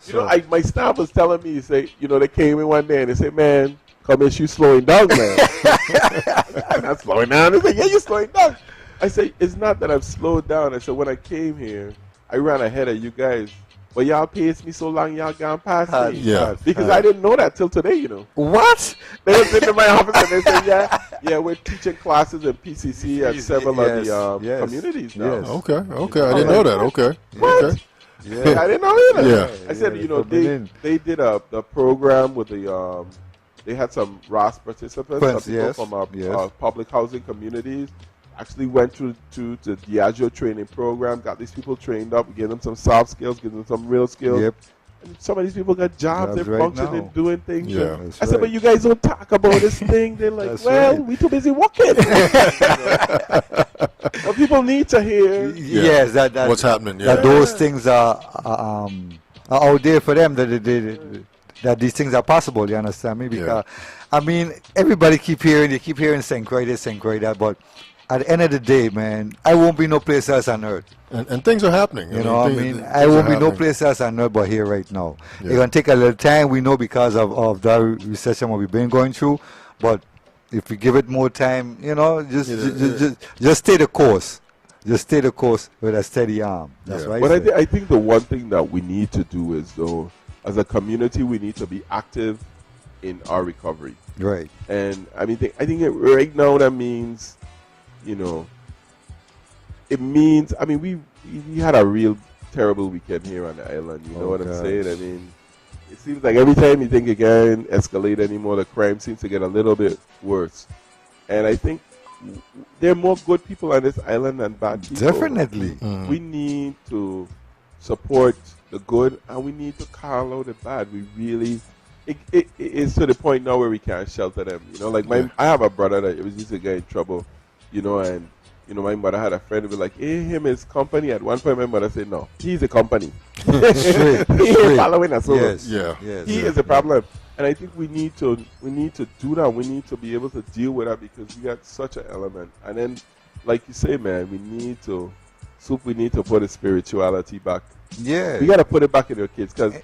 So, my staff was telling me, they came in one day and they said, man, come in, you slowing down, man. I'm not slowing down. They said, yeah, you're slowing down. I said, it's not that I've slowed down. I said, when I came here, I ran ahead of you guys. But y'all paced me so long, y'all gone past me. Yeah. Because I didn't know that till today, What? They were sitting in my office and they said, yeah, we're teaching classes in PCC at several of the communities now. Yes. Okay. I didn't know that. Okay. What? Okay. Yeah. I didn't know either. Yeah. I said, they did the program with they had some ROS participants, some people from public housing communities. Actually went to the Diageo training program, got these people trained up, gave them some soft skills, give them some real skills. Yep. And some of these people got jobs, they're right functioning, now. doing things. Yeah. I said, but you guys don't talk about this thing. They're like, we too busy working. But people need to hear. Yes, that what's happening. That those things are out there for them. That that these things are possible. You understand me? Because I mean, everybody keep hearing St. Croix this, St. Croix that, but at the end of the day, man, I won't be no place else on earth. And things are happening. You know what I mean? I won't be no place else on earth but here right now. It's going to take a little time, we know, because of the recession what we've been going through. But if we give it more time, you know, just stay the course. Just stay the course with a steady arm. That's right. But I think the one thing that we need to do is, though, as a community, we need to be active in our recovery. Right. And I mean, I think right now that means, you know, it means, I mean, we had a real terrible weekend here on the island. You know what I'm saying? I mean, it seems like every time you think it can escalate anymore, the crime seems to get a little bit worse. And I think there are more good people on this island than bad people. Definitely. We need to support the good and we need to call out the bad. We really, it is to the point now where we can't shelter them. You know, like I have a brother that was used to get in trouble, you know, and you know, my mother had a friend who was like, hey, him is company. At one point, my mother said, no, he's a company. Straight. He is following us over. Yes. He is a problem. And I think we need to do that. We need to be able to deal with that because we got such an element. And then, like you say, man, we need to put the spirituality back. Yeah. We got to put it back in your kids because,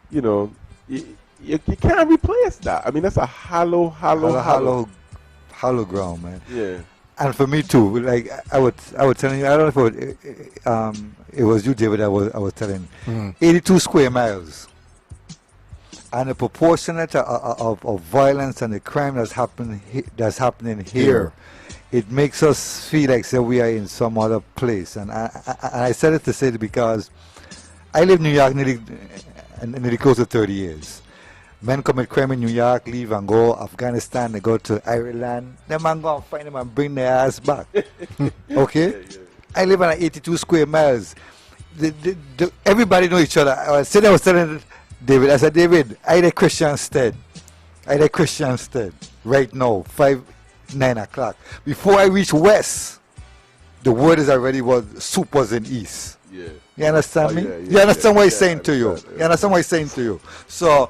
you know, you can't replace that. I mean, that's a hollow ground, man. Yeah. And for me too, like I was telling you, I don't know if it was you, David. I was telling, 82 square miles, and the proportionate of violence and the crime that's happening here, it makes us feel like say we are in some other place. And I said it to say it because I live in New York nearly close to 30 years. Men commit crime in New York, leave and go Afghanistan, they go to Ireland. Them man go and find them and bring their ass back. Okay? I live on 82 square miles. Everybody know each other. I was telling David, I said, David, I the Christian stead right now, 9 o'clock. Before I reach west, the word is already soup was in east. Yeah. You understand me? Yeah, you understand what he's saying to you? You understand what he's saying to you? So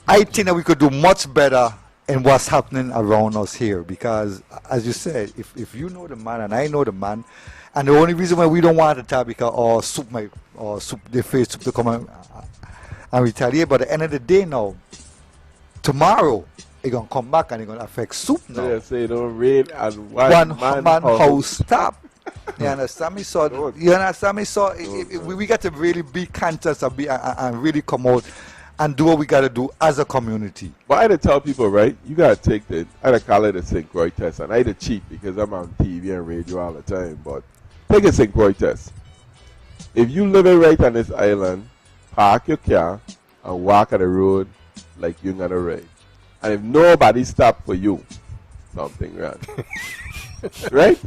I think that we could do much better in what's happening around us here because, as you said, if you know the man and I know the man, and the only reason why we don't want to tell because soup they face soup to come and retaliate, but at the end of the day now, tomorrow it's gonna come back and it's gonna affect soup now. Yeah, say don't raid and one man house top. You understand me? So we got to really be conscious and really come out and do what we got to do as a community. But I had to tell people, right, you got to take I had to call it a St. Croix test. And I had to cheat because I'm on TV and radio all the time. But take a St. Croix test. If you living right on this island, park your car and walk on the road like you're going to ride. And if nobody stop for you, something wrong. Right?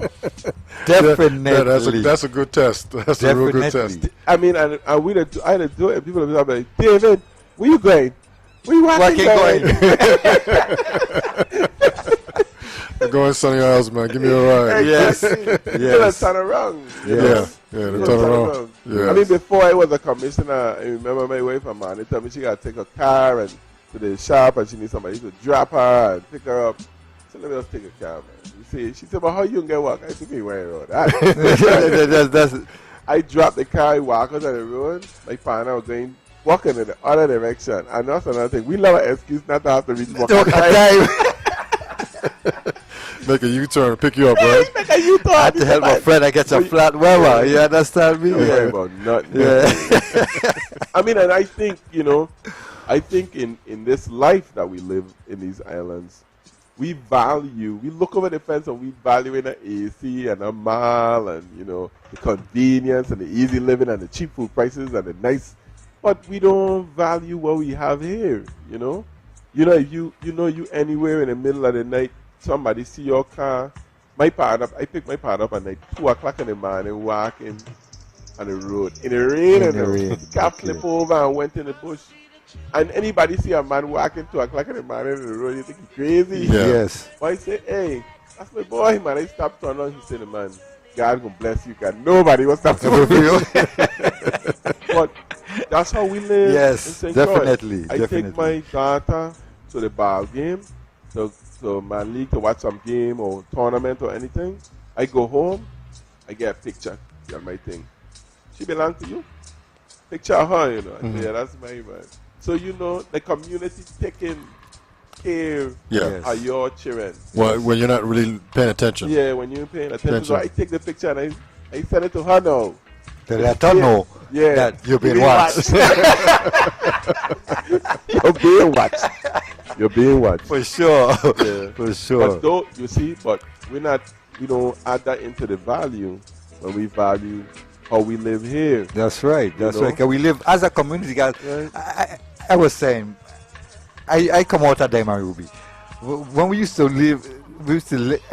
Definitely. That's a good test. That's a real good test. I mean, I had to do it. And people would be like, David, where you going? Where you walking going? Going somewhere else, man. Give me a ride. Yes. Turn around. Yes. Yeah, turn around. Yes. I mean, before I was a commissioner, I remember my wife, Amanda, told me she got to take a car and to the shop and she needs somebody to drop her and pick her up. So let me just take a car, man. You see, she said, well, how you going to get work? I said, me worry about that. I dropped the car, I walk out on the road. My partner was going walking in the other direction. And that's another thing. We love an excuse not to have to reach work on time. Make a U-turn, pick you up, right? Make a U-turn. I had to help my friend. I get a flat weather. You understand me? Don't worry about nothing. Yeah. I mean, and I think, you know, in this life that we live in these islands, we look over the fence and we value in an AC and a mall and, you know, the convenience and the easy living and the cheap food prices and the nice, but we don't value what we have here, you know? If you anywhere in the middle of the night, somebody see your car, I pick my partner up at night, 2 o'clock in the morning, walking on the road. In the rain and the rain. Car flip over and went in the bush. And anybody see a man walking 2 o'clock in the morning on the road, you think he's crazy? Yeah. Yes. But I say, hey, that's my boy, man. I stopped turning on. He said, man, God gonna bless you. God, nobody will stop for you. But That's how we live. Yes, in St. definitely, Croix. I take my daughter to the ball game, to my league to watch some game or tournament or anything. I go home, I get a picture on my thing. She belong to you. Picture of her, you know. I say, yeah, that's my man. So the community taking care Yeah. of your children. Well, when you're not really paying attention. Yeah, when you're paying attention. So I take the picture and I send it to her now. To let them know Yeah. that you've been watched. You're being watched. You're being watched. For sure. Yeah. For sure. But though, you see, we don't add that into the value when we value how we live here. That's right. That's know? right. 'Cause we live as a community, guys. Right. I was saying, I come out of Diamond Ruby. When we used to live, I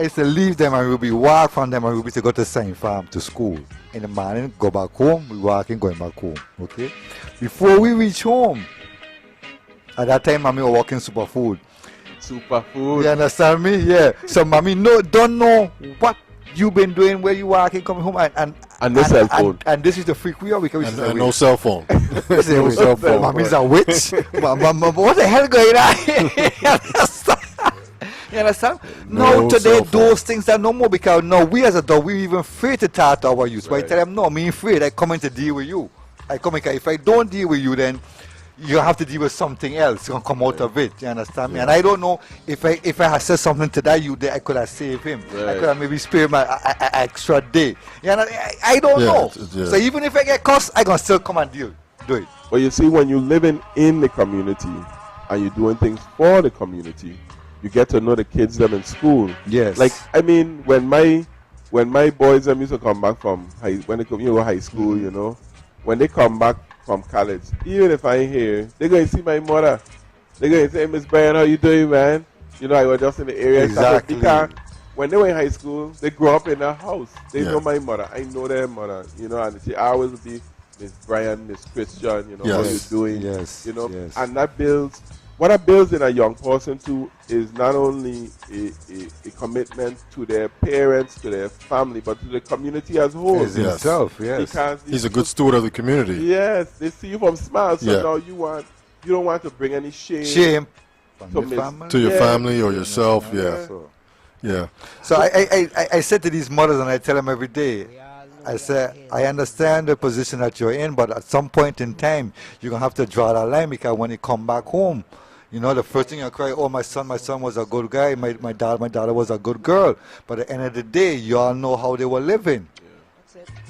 used to leave Diamond Ruby, walk from Diamond Ruby to go to Saint Farm to school. In the morning, go back home. We walking, going back home. Okay. Before we reach home, at that time, mommy was working superfood. Superfood. You understand me? Yeah. So mommy don't know what you've been doing, where you working, coming home, And no cell phone. And this is the freak we are because And no cell phone. we say, no cell phone. Mommy's a witch. What the hell going on here? You understand? You understand? No No, today cell phone. those things are no more because now we as a dog, we even afraid to talk to our youth. But I tell them, no, me afraid. I come in to deal with you. I come in, 'cause if I don't deal with you, then you have to deal with something else. You're gonna come out of it. You understand me? And I don't know if I had said something to that youth, I could have saved him. I Right. could have maybe spared my extra day. You know, I don't Yeah, know. yeah. So even if I get cussed, I gonna still come and do it. But you see, when you're living in the community and you're doing things for the community, you get to know the kids them in school. Yes. Like, I mean, when my boys them used to come back from high school, when they come back from college, even if I ain't here, they're going to see my mother. They're going to say, Miss Byran, how you doing, man? I was just in the area. Exactly. Because when they were in high school, they grew up in a house. They Yeah. know my mother. I know their mother, and she always would be Miss Brian, Miss Christian, how you Yes. doing? Yes, yes. And that builds, what that builds in a young person too is not only a commitment to their parents, to their family, but to the community as a whole. As Yes. himself, yes. Because He's a good steward of the community. Yes, they see you from small, so Yeah. now you don't want to bring any shame. Shame. To From miss- your family. To your Yeah. family or yourself, yeah. So, Yeah. so I said to these mothers, and I tell them every day, I say, I understand the position that you're in, but at some point in time, you're going to have to draw that line because when you come back home, the first thing you cry, oh, my son was a good guy, my daughter was a good girl. But at the end of the day, you all know how they were living.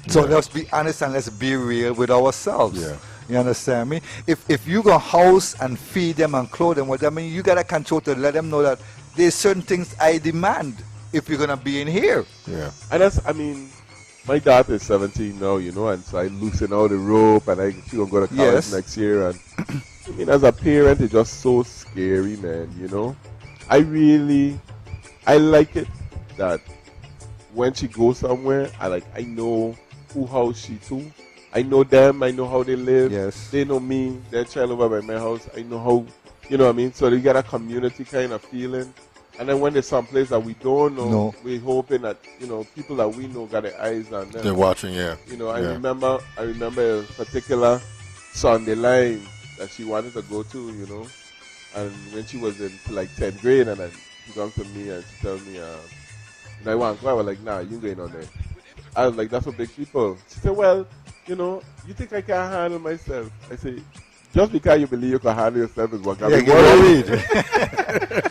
So let's be honest and let's be real with ourselves. Yeah. You understand me? If you go house and feed them and clothe them, well, I mean, you got to control to let them know that there's certain things I demand if you're going to be in here. Yeah. And my daughter is 17 now, and so I loosen out the rope and she gonna go to college Yes. next year. And I mean, as a parent, it's just so scary, man. I like it that when she goes somewhere, I know who house she to. I know them. I know how they live. Yes. They know me. Their child over by my house. I know how. You know what I mean? So they get a community kind of feeling. And then when there's some place that we don't know, No. we're hoping that people that we know got their eyes on them. They're watching, yeah. I Yeah. remember a particular Sunday line that she wanted to go to, and when she was in like 10th grade, and then she comes to me and she tells me, I want to go. I was like, nah, you going on there. I was like, that's for big people. She said, well, you think I can handle myself? I say, just because you believe you can handle yourself is what got me get worried. worried.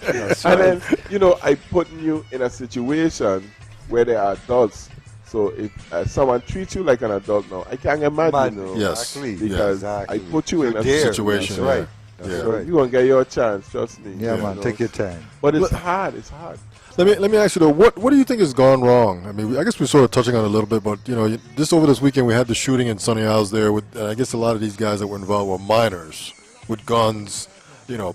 That's And right. then, I putting you in a situation where they are adults. So if someone treats you like an adult now, I can't imagine. Yes. Exactly. Yeah. I put you in a there. Situation, That's right. yeah. That's Yeah. right. You're going to get your chance, trust me. Yeah, man, take your time. But it's hard. It's hard. Let me ask you though, what do you think has gone wrong? I mean, I guess we're sort of touching on it a little bit, but just over this weekend we had the shooting in Sunny Isles there. With I guess a lot of these guys that were involved were minors with guns,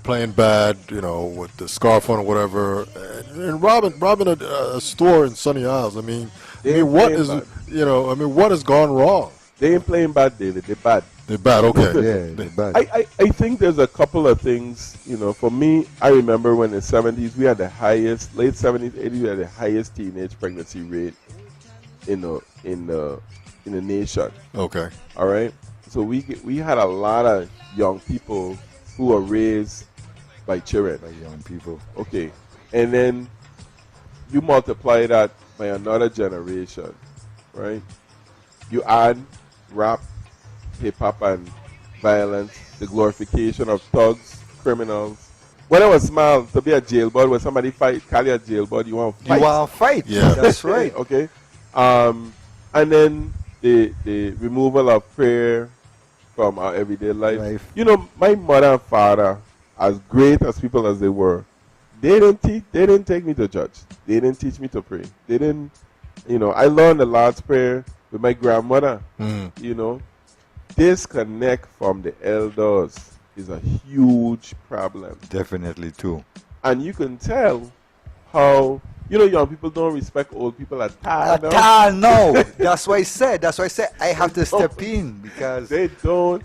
playing bad, with the scarf on or whatever, and robbing a store in Sunny Isles. I mean, what playing is bad. what has gone wrong? They ain't playing bad, David. They're bad. They're bad. Okay. Yeah, they're bad. I think there's a couple of things, for me, I remember when in the 70s, we had the highest, late 70s, 80s, we had the highest teenage pregnancy rate in the nation. Okay. All right. So we had a lot of young people who were raised by children. By young people. Okay, and then you multiply that by another generation, right? You add rap, hip hop, and violence, the glorification of thugs, criminals. When I was small, to be a jailbird, when somebody call you a jailbird, you want to fight. You want to fight? Yeah. That's right. Okay. And then the removal of prayer from our everyday life. You know, my mother and father, as great as people as they were, they didn't take me to church. They didn't teach me to pray. They didn't, you know, I learned the Lord's Prayer with my grandmother. You know, disconnect from the elders is a huge problem. Definitely too. And you can tell how, you know, young people don't respect old people at all. No. That's why I said. I have to step in because They don't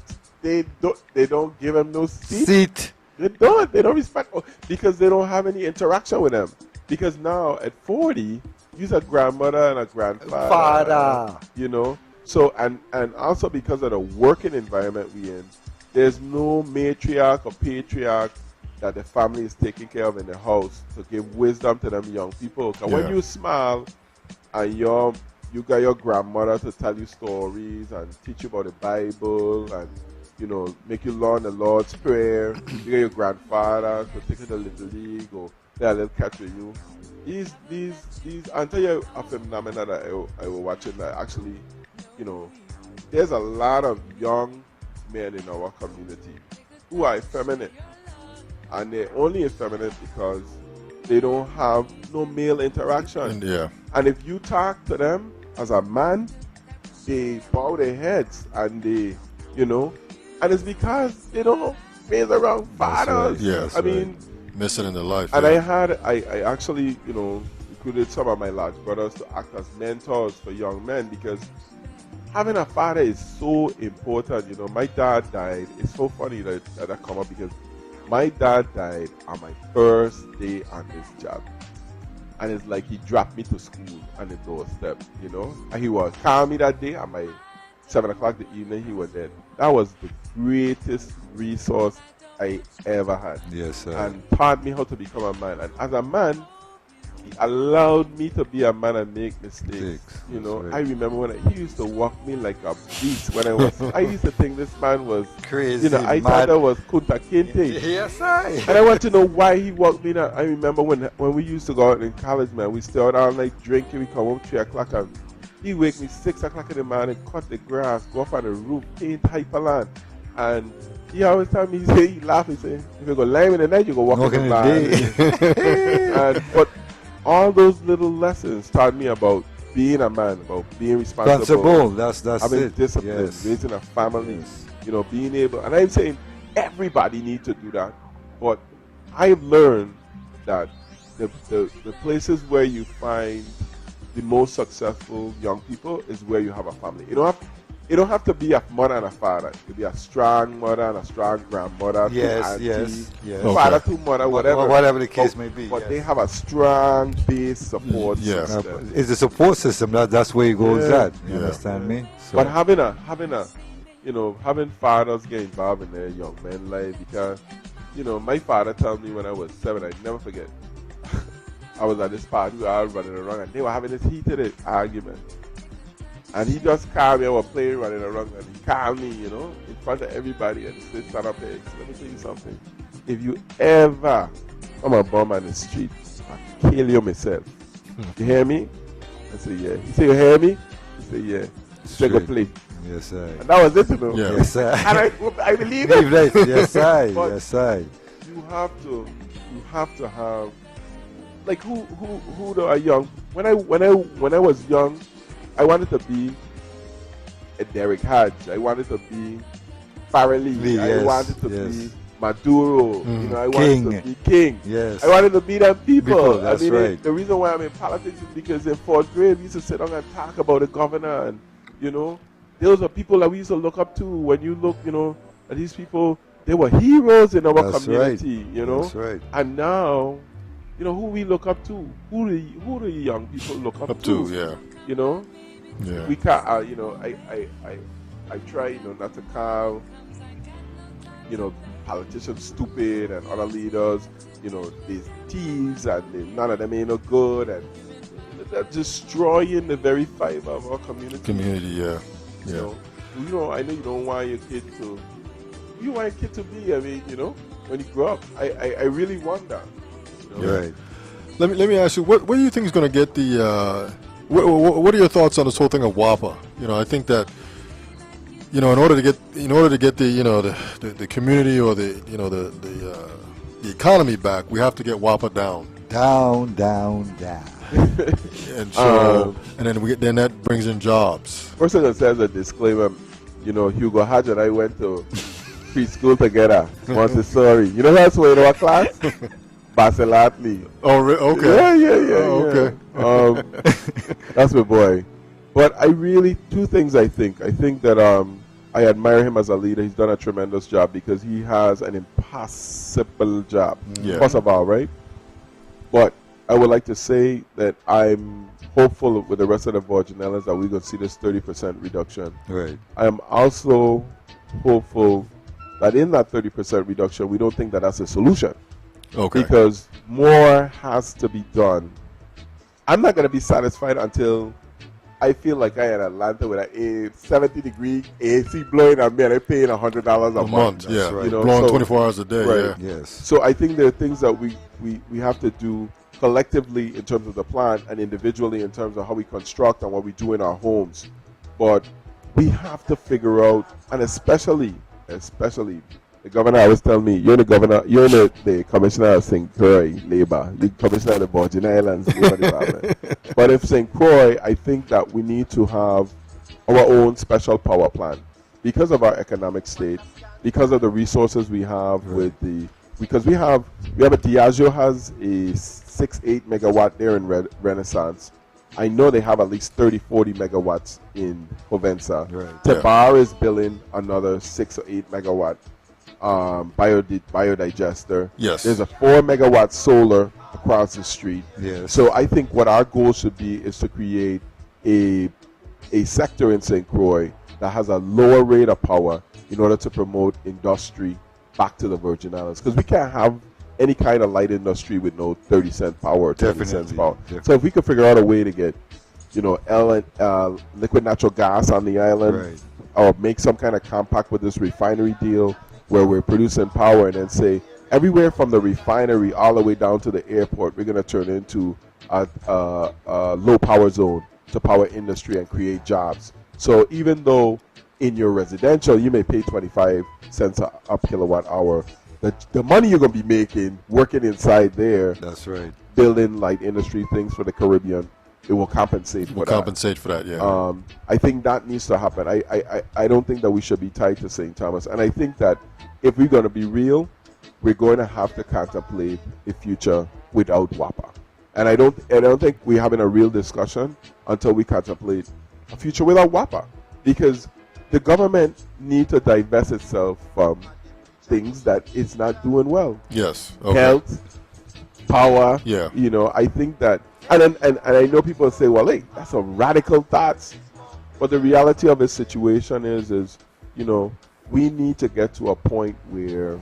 give them no seat. seat. They don't respect, because they don't have any interaction with them. Because now at 40, you're a grandmother and a grandfather. Father. You know, so and also because of the working environment we in, there's no matriarch or patriarch that the family is taking care of in the house to give wisdom to them young people. Because when you smile and you got your grandmother to tell you stories and teach you about the Bible and, you know, make you learn the Lord's Prayer. You got your grandfather to take you to Little League or play a little catch with you. These I'll tell you a phenomena that I was watching that actually, you know, there's a lot of young men in our community who are effeminate. And they're only effeminate because they don't have no male interaction. And if you talk to them as a man, they bow their heads and they, you know, and it's because they don't raise around fathers. I mean, missing in the life. And I actually, you know, recruited some of my large brothers to act as mentors for young men because having a father is so important. You know, my dad died. It's so funny that come up because my dad died on my first day on this job. And it's like he dropped me to school on the doorstep, you know. And he was calling me that day at my 7 o'clock the evening, he was dead. That was the greatest resource I ever had. Yes, sir. And taught me how to become a man. And as a man, he allowed me to be a man and make mistakes. You know, right. I remember when he used to walk me like a beast when I used to think this man was crazy. You know, I thought that was Kunta Kinte. Yes, I. And I want to know why he walked me down. I remember when we used to go out in college, man, we stay out all night drinking, we come home 3 o'clock and he wake me 6 o'clock in the morning, cut the grass, go up on the roof, paint hyperland. And he always tell me, he laugh, he say, if you go lame in the night, you go walk in the day. But all those little lessons taught me about being a man, about being responsible. That's having it. discipline, raising a family, you know, being able. And I'm saying everybody needs to do that. But I've learned that the places where you find the most successful young people is where you have a family. You don't have to be a mother and a father. It could be a strong mother and a strong grandmother. Yes. Father to mother, whatever the case may be. But they have a strong base support system. It's the support system. That's where it goes at. You understand me? So. But having fathers get involved in their young men's life, because, you know, my father told me when I was 7, I'd never forget. I was at this party, we were all running around, and they were having this heated argument. And he just calmed me, I was playing, running around, and he calmed me, you know, in front of everybody, and he said, stand up there. Let me tell you something. If you ever come a bum on the street, I'll kill you myself. You hear me? I say, yeah. He said, you hear me? He said, yeah. He said, go play. Yes, sir. And that was it, you know. Yeah. Yes, sir. And I believe it. Yes, sir. Yes, sir. You have to have, like, who are young. When I was young, I wanted to be a Derek Hodge. I wanted to be Farrelly. I wanted to be Maduro. You know, I wanted to be King. Yes. I wanted to be them people. That's I mean, right. the reason why I'm in politics is because in 4th grade we used to sit down and talk about the governor, and, you know, those are people that we used to look up to. When you look, you know, at these people, they were heroes in our community. You know. That's right. And now, you know, who we look up to? Who do the young people look up to? Yeah. You know. Yeah. We can't. You know, I try, not to call, politicians stupid and other leaders, these thieves and none of them ain't no good and they're destroying the very fiber of our community. Yeah. I know you don't want your kid to. You want your kid to be. I mean, when you grow up, I really wonder. Right. Let me ask you, what do you think is going to get the? What are your thoughts on this whole thing of WAPA? I think that in order to get the the community or the economy back, we have to get WAPA down. Down. And so, and then that brings in jobs. First thing I say as a disclaimer, Hugo Hodge and I went to preschool together. Montessori. You know that's where in our class? Baselatli. Oh, okay. Yeah. Oh, okay. That's my boy. But two things I think. I think that I admire him as a leader. He's done a tremendous job because he has an impossible job. Yeah. First of all, right? But I would like to say that I'm hopeful with the rest of the Virginellas that we're going to see this 30% reduction. Right. I am also hopeful that in that 30% reduction, we don't think that that's a solution. Okay. Because more has to be done. I'm not going to be satisfied until I feel like I in Atlanta with a 70-degree AC blowing at me and I'm paying $100 a month. Yeah, right. Blowing 24 hours a day. Right. Yeah. Yes. So I think there are things that we have to do collectively in terms of the plan and individually in terms of how we construct and what we do in our homes. But we have to figure out, and especially the governor always tell me, you're the commissioner of St. Croix Labor, the commissioner of the Virgin Islands Labor Department. But if St. Croix, I think that we need to have our own special power plant because of our economic state, because of the resources we have because we have a Diageo has a 6-8 megawatt there in Renaissance. I know they have at least 30-40 megawatts in Provenza. Right. Tabar is building another 6 or 8 megawatt biodigester. Yes. There's a 4 megawatt solar across the street. Yes. So I think what our goal should be is to create a sector in St. Croix that has a lower rate of power in order to promote industry back to the Virgin Islands. Because we can't have any kind of light industry with no 30-cent power or 20 cents power. Definitely. So if we could figure out a way to get, liquid natural gas on the island, Right. or make some kind of compact with this refinery deal where we're producing power and then say everywhere from the refinery all the way down to the airport, we're going to turn into a low power zone to power industry and create jobs. So even though in your residential you may pay 25 cents a kilowatt hour, the money you're going to be making working inside there, That's right. building light industry things for the Caribbean, it will compensate for that. Compensate for that, yeah. I think that needs to happen. I don't think that we should be tied to St. Thomas. And I think that if we're going to be real, we're going to have to contemplate a future without WAPA. And I don't think we're having a real discussion until we contemplate a future without WAPA. Because the government needs to divest itself from things that it's not doing well. Yes. Okay. Health, power. Yeah. I think that, and I know people say, well, hey, that's some radical thoughts. But the reality of the situation is, we need to get to a point where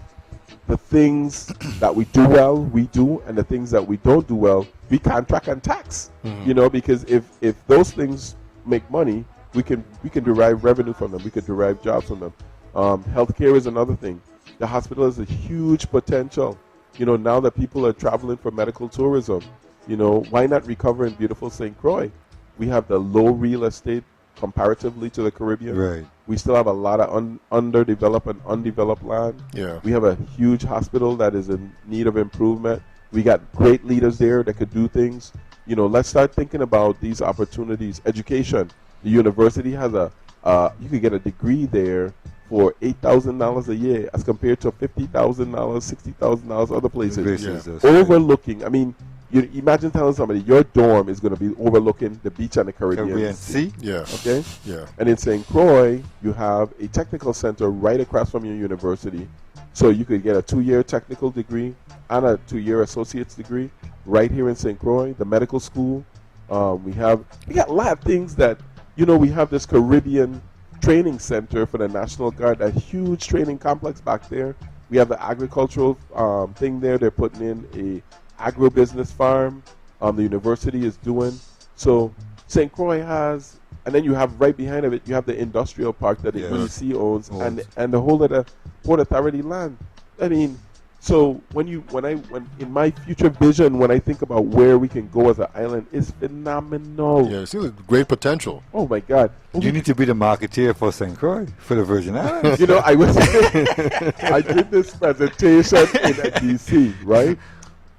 the things that we do well, we do, and the things that we don't do well, we contract and tax. Mm-hmm. Because if those things make money, we can derive revenue from them. We can derive jobs from them. Healthcare is another thing. The hospital has a huge potential. Now that people are traveling for medical tourism, why not recover in beautiful St. Croix? We have the low real estate comparatively to the Caribbean. Right. We still have a lot of underdeveloped and undeveloped land. Yeah. We have a huge hospital that is in need of improvement. We got great leaders there that could do things. Let's start thinking about these opportunities. Education. The university has you could get a degree there for $8,000 a year as compared to $50,000, $60,000 other places. Yeah. Overlooking. I mean, you imagine telling somebody your dorm is going to be overlooking the beach and the Caribbean. Sea? Yeah. Okay? Yeah. And in St. Croix, you have a technical center right across from your university. So you could get a 2-year technical degree and a 2-year associate's degree right here in St. Croix, the medical school. We got a lot of things that, we have this Caribbean training center for the National Guard, that huge training complex back there. We have the agricultural thing there. They're putting in a agribusiness farm. The university is doing. So St. Croix has, and then you have right behind of it, you have the industrial park that the EDC owns, and the whole of the Port Authority land. I mean, so when in my future vision, when I think about where we can go as an island, it's phenomenal. Yeah, it seems like great potential. Oh my God! You need to be the marketeer for St. Croix, for the Virgin Islands. You know, I did this presentation in DC, right?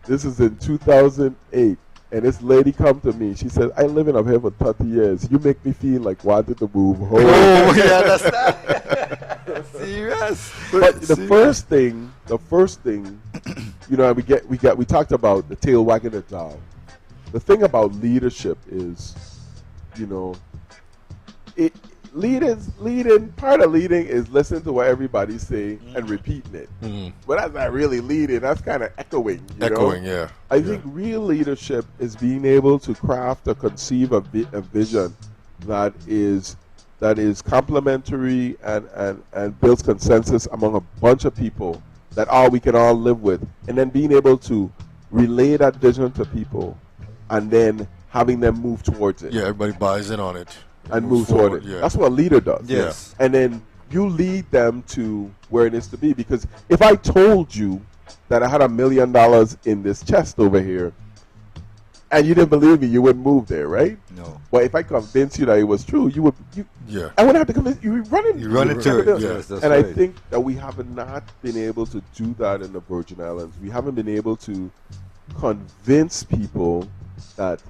This is in 2008. And this lady come to me. She said, "I living up here for 30 years. You make me feel like wanting to move home." Oh, yeah, that's that. Serious. But the first thing, you know, we talked about the tail wagging the dog. The thing about leadership is, you know, part of leading is listening to what everybody's saying and repeating it. But that's not really leading. That's kind of echoing. Echoing, yeah. I think real leadership is being able to craft or conceive a vision that is complementary and builds consensus among a bunch of people that we can all live with, and then being able to relay that vision to people, and then having them move towards it. Yeah, everybody buys in on it. And move toward it. Yeah. That's what a leader does. Yes. And then you lead them to where it needs to be. Because if I told you that I had $1 million in this chest over here, and you didn't believe me, you wouldn't move there, right? No. But if I convinced you that it was true, you would. Yeah. I wouldn't have to convince you. You run into it. Yes, that's and right. I think that we have not been able to do that in the Virgin Islands. We haven't been able to convince people that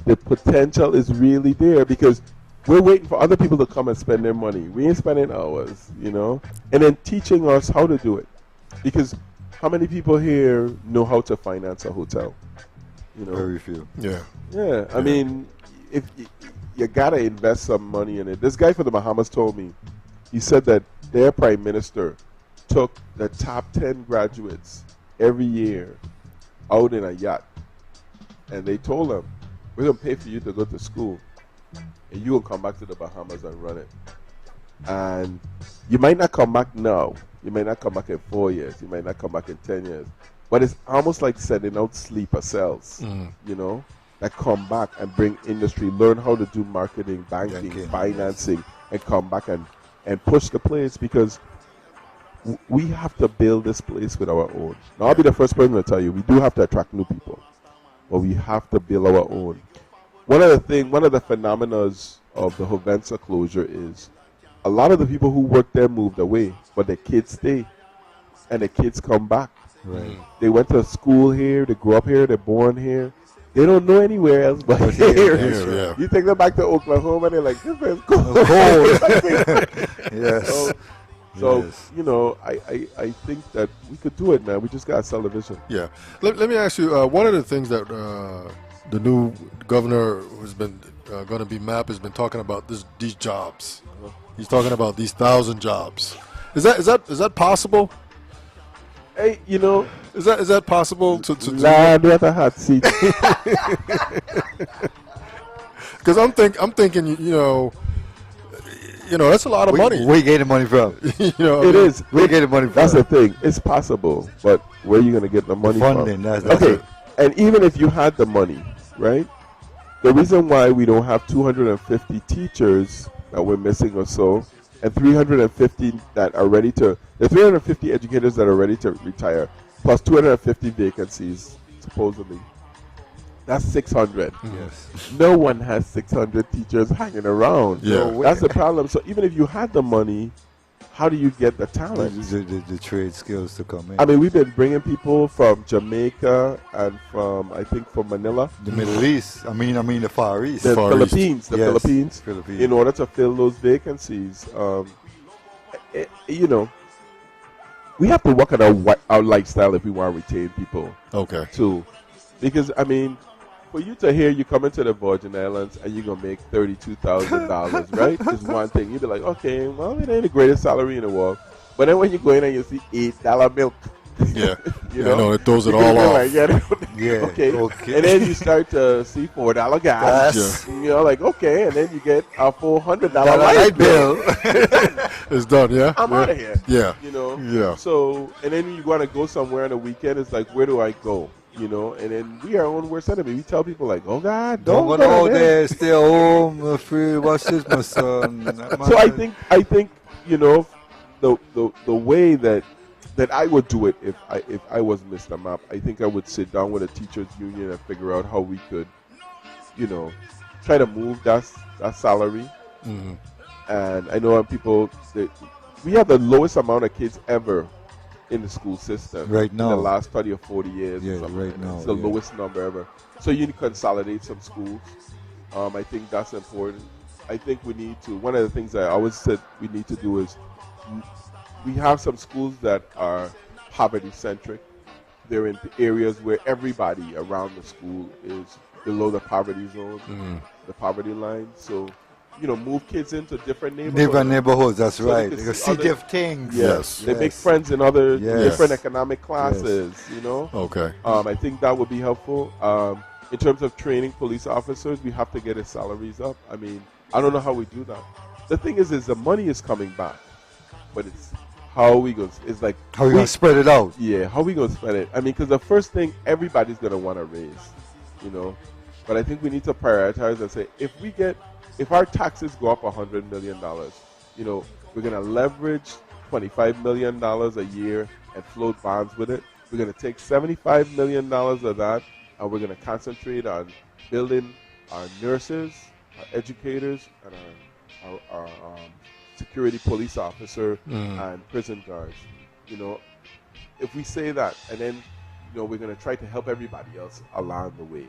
the potential is really there, because we're waiting for other people to come and spend their money. We ain't spending ours, you know? And then teaching us how to do it. Because how many people here know how to finance a hotel? You know? Very few. Yeah. Yeah, I mean, if you gotta invest some money in it. This guy from the Bahamas told me, he said that their prime minister took the top 10 graduates every year out in a yacht. And they told them, we're gonna pay for you to go to school, and you will come back to the Bahamas and run it. And you might not come back now. You might not come back in 4 years. You might not come back in 10 years. But it's almost like sending out sleeper cells, you know, that come back and bring industry, learn how to do marketing, banking, financing, and come back and push the place, because we have to build this place with our own. Now, I'll be the first person to tell you, we do have to attract new people, but we have to build our own. One of the phenomena of the Hovensa closure is a lot of the people who work there moved away, but the kids stay, and the kids come back. Right. They went to school here, they grew up here, they're born here. They don't know anywhere else but here. Yeah. You take them back to Oklahoma, and they're like, this is cold. Yes. So Yes. you know, I think that we could do it, man. We just gotta sell the vision. Yeah. Let me ask you, one of the things that the new governor who's been going to be MAP has been talking about these jobs. He's talking about these 1,000 jobs. Is that possible? Hey, you know, Is that possible to land with a hot seat. Because I'm thinking, you know, that's a lot of money. Where you get the money from? You know, It is. Where you get the money from? That's the thing. It's possible, but where are you going to get the money Funding, from? that's Okay, it. and even if you had the money, right? The reason why we don't have 250 teachers that we're missing or so, and 350 that are ready to, the 350 educators that are ready to retire, plus 250 vacancies, supposedly. That's 600. Yes. No one has 600 teachers hanging around. Yeah. So that's the problem. So even if you had the money, how do you get the talent? The trade skills to come in. I mean, we've been bringing people from Jamaica and I think from Manila, the Middle East. I mean the Far East. the Far East. Philippines, Yes, Philippines. in order to fill those vacancies. You know, we have to work on our lifestyle if we want to retain people Okay. too. Because, I mean, for you to hear you come into the Virgin Islands and you're going to make $32,000, right? Is one thing. You'd be like, okay, well, it ain't the greatest salary in the world. But then when you go in and you see $8 milk, Yeah. You Yeah, I know, it throws it You could've all been off. like, yeah, Yeah, okay. okay. And then you start to see $4 gas. Yes. You know, like, okay, and then you get a $400 That light bill. It's done, yeah? I'm yeah. out of here. Yeah. You know? Yeah. So, and then you want to go somewhere on a weekend, it's like, where do I go? You know? And then we are our own worst enemy. We tell people, like, oh, God, Don't go go out there. Stay home. Free. Watch this, my son. So I think, you know, the way that I would do it if I was Mr. Map, I think I would sit down with a teachers union and figure out how we could, you know, try to move that salary. Mm-hmm. And I know people that we have the lowest amount of kids ever in the school system Right now. in the last 30 or 40 years. Yeah, or something right like that. now, It's the yeah. lowest number ever. So you need to consolidate some schools. I think that's important. I think we need to. One of the things I always said we need to do is we have some schools that are poverty centric. They're in areas where everybody around the school is below the poverty zone, the poverty line. So, you know, move kids into different neighborhoods. Neighborhoods, that's So they right. can They can see see other- different things. Yes. They make friends in other Yes. different economic classes, you know. Okay. I think that would be helpful. In terms of training police officers, we have to get their salaries up. I mean, I don't know how we do that. The thing is the money is coming back, but it's how we go. It's like How you going to spread it out? yeah, how we gonna spend it? I mean, because the first thing everybody's gonna want to raise, you know. But I think we need to prioritize and say if our taxes go up $100 million, you know, we're gonna leverage $25 million a year and float bonds with it. We're gonna take $75 million of that and we're gonna concentrate on building our nurses, our educators, and our security police officer and prison guards. You know, if we say that, and then you know we're going to try to help everybody else along the way.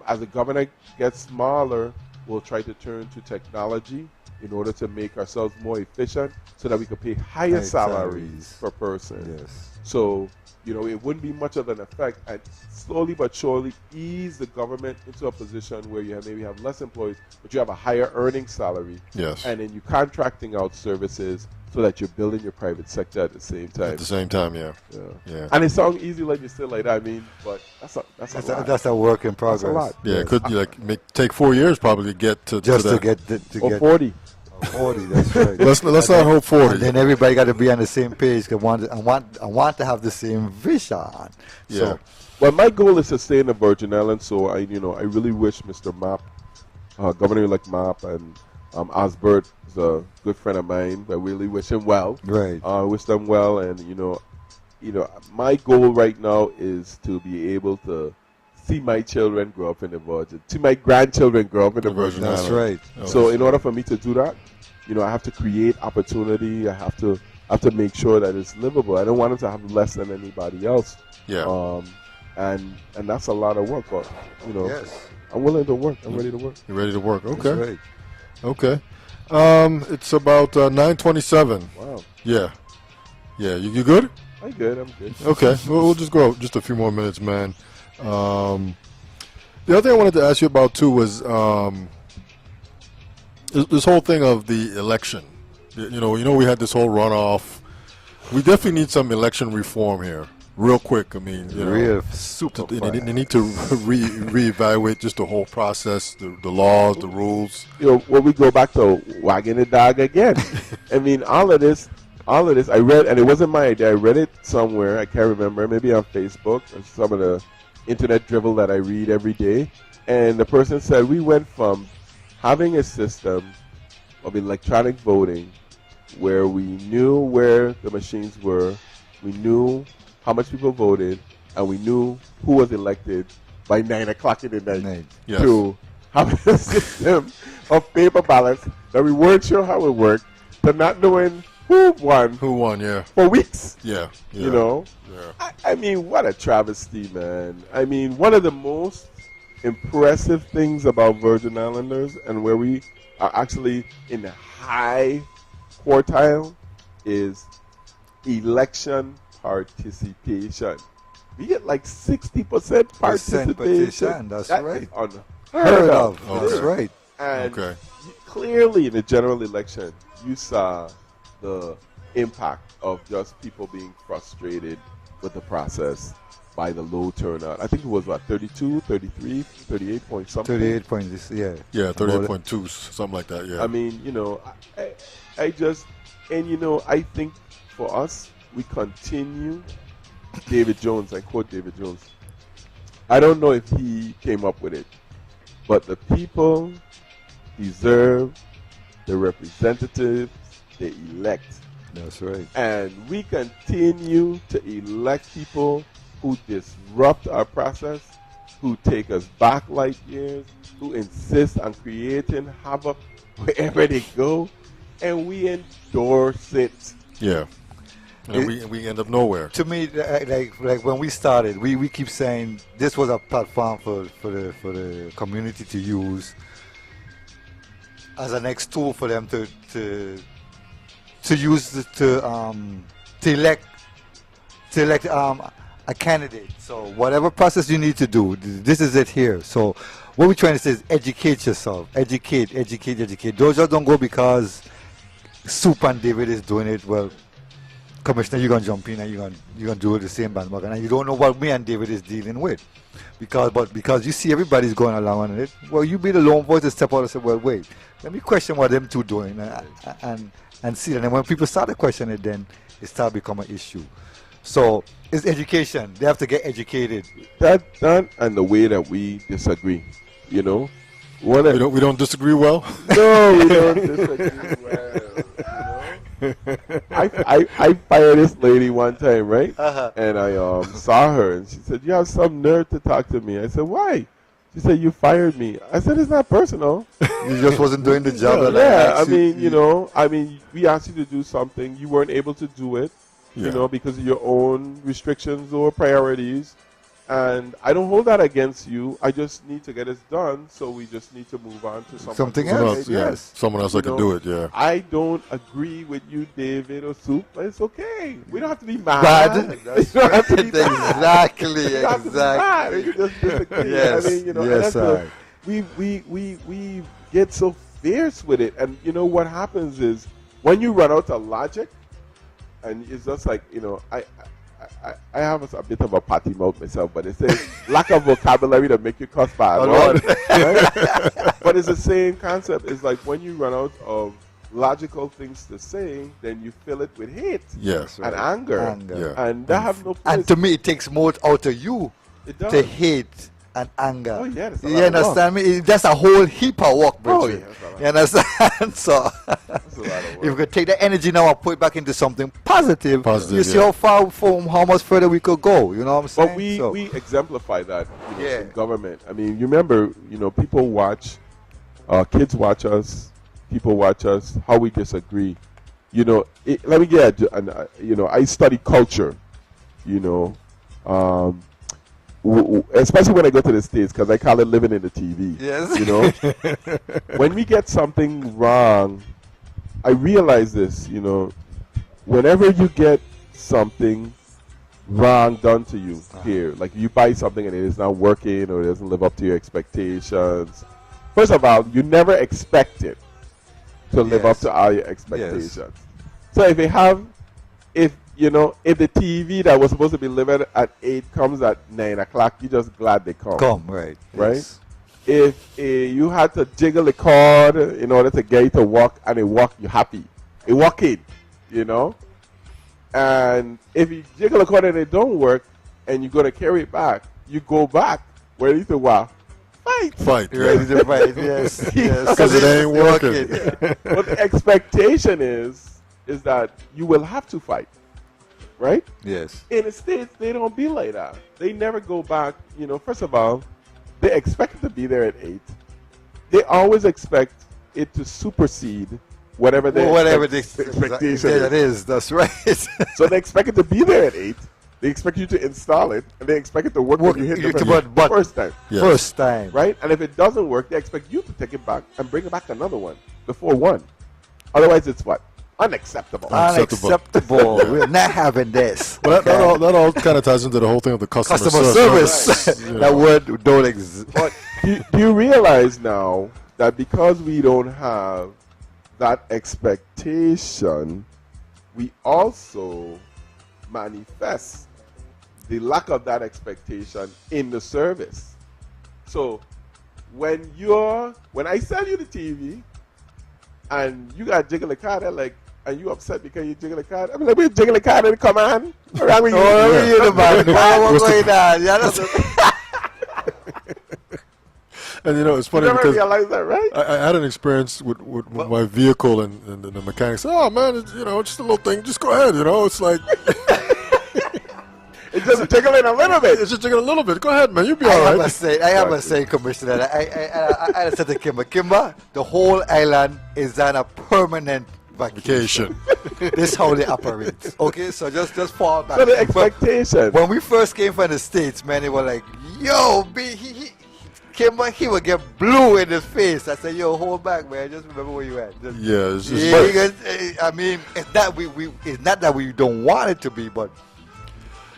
As the government gets smaller, we'll try to turn to technology in order to make ourselves more efficient, so that we can pay higher High salaries salaries. per person. Yes. So, you know, it wouldn't be much of an effect, and slowly but surely ease the government into a position where you maybe have less employees, but you have a higher earning salary. Yes. And then you're contracting out services so that you're building your private sector at the same time. At the same time, yeah. Yeah. Yeah. And it sounds easy like you say like that, I mean, but that's a lot. That's a work in progress. lot. Yeah, it Yes. could take 4 years probably to get to Just to that. get Or get 40. 40. That's right. Let's not hope 40. And then everybody got to be on the same page. 'Cause I want to have the same vision. Yeah. So, Well, my goal is to stay in the Virgin Islands, so I really wish Mr. Mapp, Governor-elect Mapp, and Osbert is a good friend of mine. I really wish him well. right. I wish them well, and my goal right now is to be able to see my children grow up in the Virgin, see my grandchildren grow up in the Virgin That's Islands. right. So in order for me to do that, I have to create opportunity. I have to make sure that it's livable. I don't want them to have less than anybody else. Yeah. And that's a lot of work, but Yes. I'm willing to work. I'm ready to work. You're ready to work. That's Okay. right. Okay. It's about 9:27. Wow. Yeah. Yeah. You good? I'm good. I'm good. Okay. We'll just go just a few more minutes, man. The other thing I wanted to ask you about too was this whole thing of the election. You know, we had this whole runoff. We definitely need some election reform here, real quick. I mean, Real super. they fast. need to reevaluate just the whole process, the laws, the rules. When we go back to wagging the dog again, I mean, all of this, I read, and it wasn't my idea. I read it somewhere. I can't remember. Maybe on Facebook or some of the internet drivel that I read every day. And the person said we went from having a system of electronic voting where we knew where the machines were, we knew how much people voted, and we knew who was elected by 9 o'clock in the night. Yes. To having a system of paper ballots that we weren't sure how it worked, to not knowing who won Who won? Yeah. for weeks. Yeah. Yeah. I mean, what a travesty, man. I mean, one of the most impressive things about Virgin Islanders, and where we are actually in the high quartile, is election participation. We get like 60% participation. That's That right. is unheard Heard of. of. That's Okay. right. And Okay. clearly in the general election, you saw the impact of just people being frustrated with the process by the low turnout. I think it was what, 32, 33, 38 point something. 38 points. Yeah. Yeah, About it. 38.2, something like that. Yeah. I mean, I just, and I think for us, we continue. David Jones, I quote David Jones. I don't know if he came up with it, but the people deserve the representatives they elect. That's right. And we continue to elect people who disrupt our process, who take us back light years, who insist on creating havoc wherever they go, and we endorse it. Yeah. And we end up nowhere. To me, like when we started, we keep saying this was a platform for the community to use as a next tool for them to use to elect a candidate. So whatever process you need to do, this is it here. So what we're trying to say is educate yourself, educate. Those just don't go because Soup and David is doing it. Well, Commissioner, you're gonna jump in and you're gonna do it the same bandwagon, and you don't know what me and David is dealing with, because you see everybody's going along on it. Well, you be the lone voice to step out and say, well, wait, let me question what them two doing, and see. And then when people start to question it, then it start become an issue. So it's education. They have to get educated. That and the way that we disagree, We don't disagree well. No, we don't disagree well. I fired this lady one time, right? And I saw her, and she said, "You have some nerve to talk to me." I said, "Why?" She said, "You fired me." I said, "It's not personal." You just wasn't doing the job. I mean, we asked you to do something, you weren't able to do it, because of your own restrictions or priorities. And I don't hold that against you. I just need to get it done, so we just need to move on to something else. Yes. Someone else that can do it, yeah. I don't agree with you, David or Soup, but it's okay. We don't have to be mad. That's don't have to be exactly. We don't have to be mad. We just disagree. Yes. I mean, Yes, and that's we get so fierce with it. And what happens is when you run out of logic, and it's just like, I have a bit of a potty mouth myself, but it says lack of vocabulary to make you cuss bad. Right? But it's the same concept. It's like when you run out of logical things to say, then you fill it with hate and anger. Yeah. And that have no place. And to me, it takes more out of you It does. to hate and anger. Oh, yeah, that's a You lot of understand me? That's a whole heap of work, bro. Oh, yeah, that's a lot. You understand? So That's a lot of if we work. could take the energy now and put it back into something positive, you see yeah. how much further we could go. You know what I'm saying? But we exemplify that Yeah. in government. I mean, you remember, people watch, kids watch us, people watch us, how we disagree. Let me get, I study culture, especially when I go to the States, because I call it living in the TV. Yes. When we get something wrong, I realize this, whenever you get something wrong done to you here, like you buy something and it is not working or it doesn't live up to your expectations, first of all, you never expect it to live up Yes. to all your expectations. So if if the TV that was supposed to be delivered at 8 comes at 9 o'clock, you're just glad they come. Right. Right? Yes. If you had to jiggle the cord in order to get it to work and it worked, you're happy. It working, And if you jiggle the cord and it don't work and you're going to carry it back, you go back where you think, wow, fight. You're ready to fight. Yes. Yes. Because it ain't working. But the expectation is that you will have to fight. Right? Yes. In the States, they don't be like that. They never go back. First of all, they expect it to be there at 8. They always expect it to supersede whatever the expectation that is. That's right. So they expect it to be there at 8. They expect you to install it, and they expect it to work when you hit the first time. Yes. First time. Right? And if it doesn't work, they expect you to take it back and bring back another one before one. Otherwise, it's what? Unacceptable. Unacceptable. We're not having this. But that all kind of ties into the whole thing of the customer service. Right. That word don't exist. But do you realize now that because we don't have that expectation, we also manifest the lack of that expectation in the service. So when I sell you the TV and you got jiggle the card, like, and you upset because you jiggle the card, I'm like, we jiggle the card and come on. Around with you. Oh, you the man. What's going on? Yeah, that's And you know, it's You funny never because realize that, right? I had an experience with my vehicle, and the mechanic said, "Oh man, it's, you know, it's just a little thing. Just go ahead. You know, it's like It's just jiggling a little bit. it's just taking a little bit. Go ahead, man. You'll be I all have right." a say, Commissioner. I said to Kimba, the whole island is on a permanent vacation. Vacation. This is how they operate. Okay, so just fall back. So the expectation. When we first came from the States, man, they were like, yo, Kimba, he would get blue in his face. I said, yo, hold back, man. Just remember where you at. Just, Yeah, it's just, yeah, because, I mean, it's not that we don't want it to be, but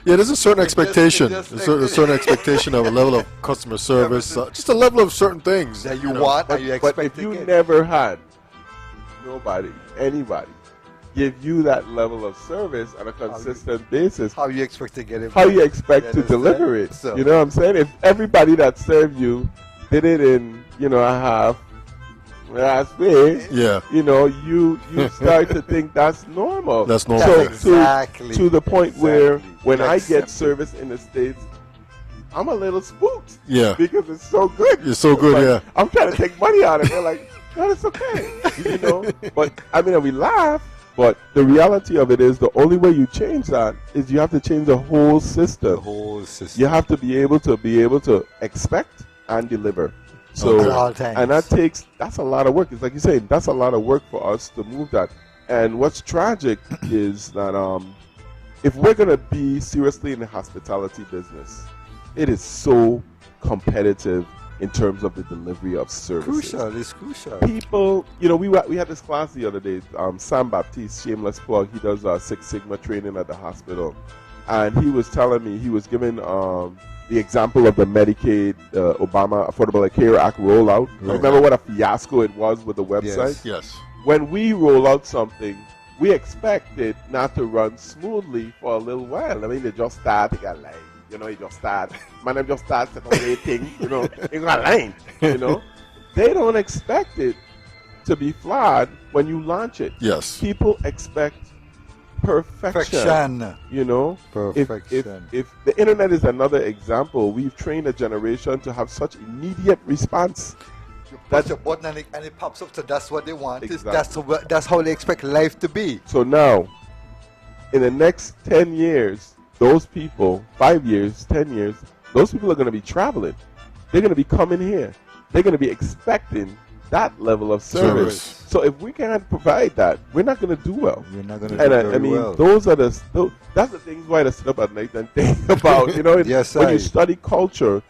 yeah. There's a certain It just- expectation. it just- There's a certain expectation of a level of customer service. Just a level of certain things that you know. want But, and you but expect if you to get. never had anybody give you that level of service on a consistent basis, How you expect to get it? how you expect to understand? deliver it? So- You know what I'm saying? If everybody that served you did it in, a half way, Yeah, you start to think that's normal. that's normal. So Exactly. to the point where Exactly. when You I accept get service in the States, I'm a little spooked. Yeah. Because it's so good. It's so good, like, yeah. I'm trying to take money out of it. They're like, no, it's okay. But I mean, we laugh, but the reality of it is the only way you change that is you have to change the whole system. The whole system. You have to be able to expect and deliver. So At all times. and that's a lot of work. It's like you say, that's a lot of work for us to move that. And what's tragic is that if we're gonna be seriously in the hospitality business, it is so competitive in terms of the delivery of services. Crucial. It's crucial. People, we had this class the other day. Sam Baptiste, shameless plug, he does Six Sigma training at the hospital, and he was telling me, he was giving the example of the Medicaid, Obama Affordable Care Act rollout. Right. Remember what a fiasco it was with the website? Yes. When we roll out something, we expect it not to run smoothly for a little while. I mean, they just start, they got like, you just start, man, them just start waiting, they got line, They don't expect it to be flawed when you launch it. Yes. People expect perfection. Perfection. If the internet is another example, we've trained a generation to have such immediate response. You push a button and it pops up, so that's what they want. Exactly. That's how they expect life to be. So now, in the next 10 years, those people, 5 years, 10 years, those people are going to be traveling. They're going to be coming here. They're going to be expecting that level of service. So if we can't provide that, we're not going to do well. You're not going to And do I very mean, well. that's the things why I sit up at night and think about, Yes, when I- you study culture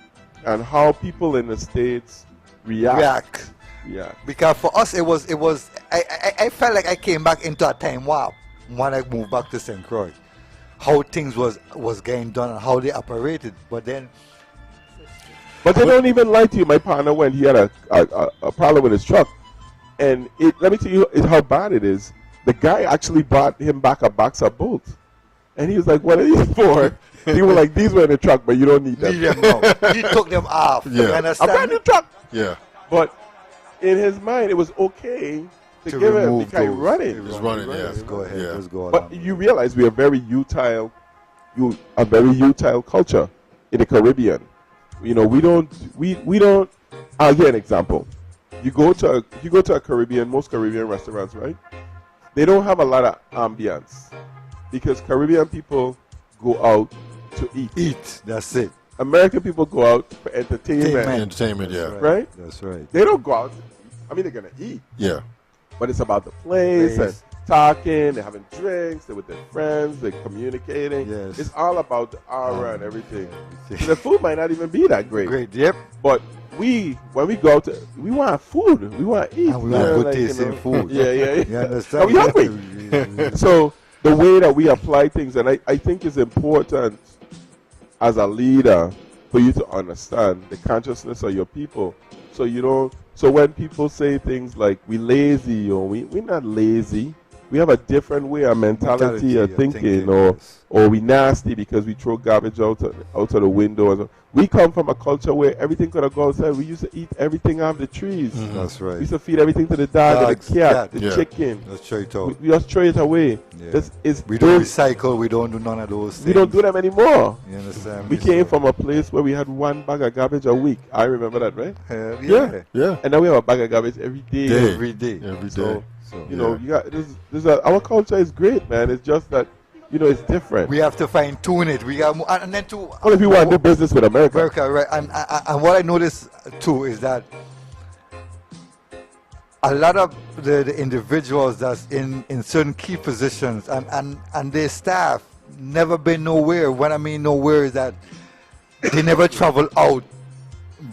and how people in the States react. Because for us, it was. I felt like I came back into a time warp when I moved back to St. Croix. How things was getting done and how they operated, but then But they don't even lie to you. My partner, when he had a problem with his truck, and let me tell you how bad it is. The guy actually brought him back a box of bolts, and he was like, "What are these for?" He was like, "These were in the truck, but you don't need them." he took them off. Yeah. You A understand? brand new truck. Yeah. But in his mind, it was okay to give him remove because he those. running. It was running, yeah. Let's go ahead. Yeah. Let's go But along. you realize we are very utile, a very utile culture in the Caribbean. We don't. I'll give an example. You go to a Caribbean, most Caribbean restaurants, right? They don't have a lot of ambience because Caribbean people go out to eat. Eat. That's it. American people go out for entertainment, Entertainment, yeah. right? That's right. They don't go out. I mean, they're gonna eat, Yeah. but it's about the place and Place. talking. They're having drinks. They're with their friends. They're communicating. Yes. It's all about the aura and everything. So the food might not even be that great. Great. Yep. But when we go to, we want food. We want to eat. And we want good like, tasting food. Yeah. You understand? Are we hungry? So the way that we apply things, and I think it's important as a leader for you to understand the consciousness of your people. So you don't. So when people say things like "we lazy" or "we're not lazy," we have a different way of mentality of thinking, or yes. or we nasty because we throw garbage out of the window. We come from a culture where everything could have gone outside. We used to eat everything off the trees. That's We right. used to feed everything to the dog, Dogs, and the cat, cat. the Yeah. chicken. Let's show it out. We just throw it away. Yeah. We We don't recycle. We don't do none of those things. we don't do them anymore. You understand? We me? came So, from a place where we had one bag of garbage a week. I remember that, right? hell Yeah, yeah. And now we have a bag of garbage every day. Day. every day. Every day. So, So you know, you got our culture is great, man. It's just that, you know, it's different. we have to fine tune it. We got and then to What if you want to do business with America? America, right? And what I noticed too is that a lot of the individuals that's in certain key positions and their staff never been nowhere. When I mean nowhere is that they never travel out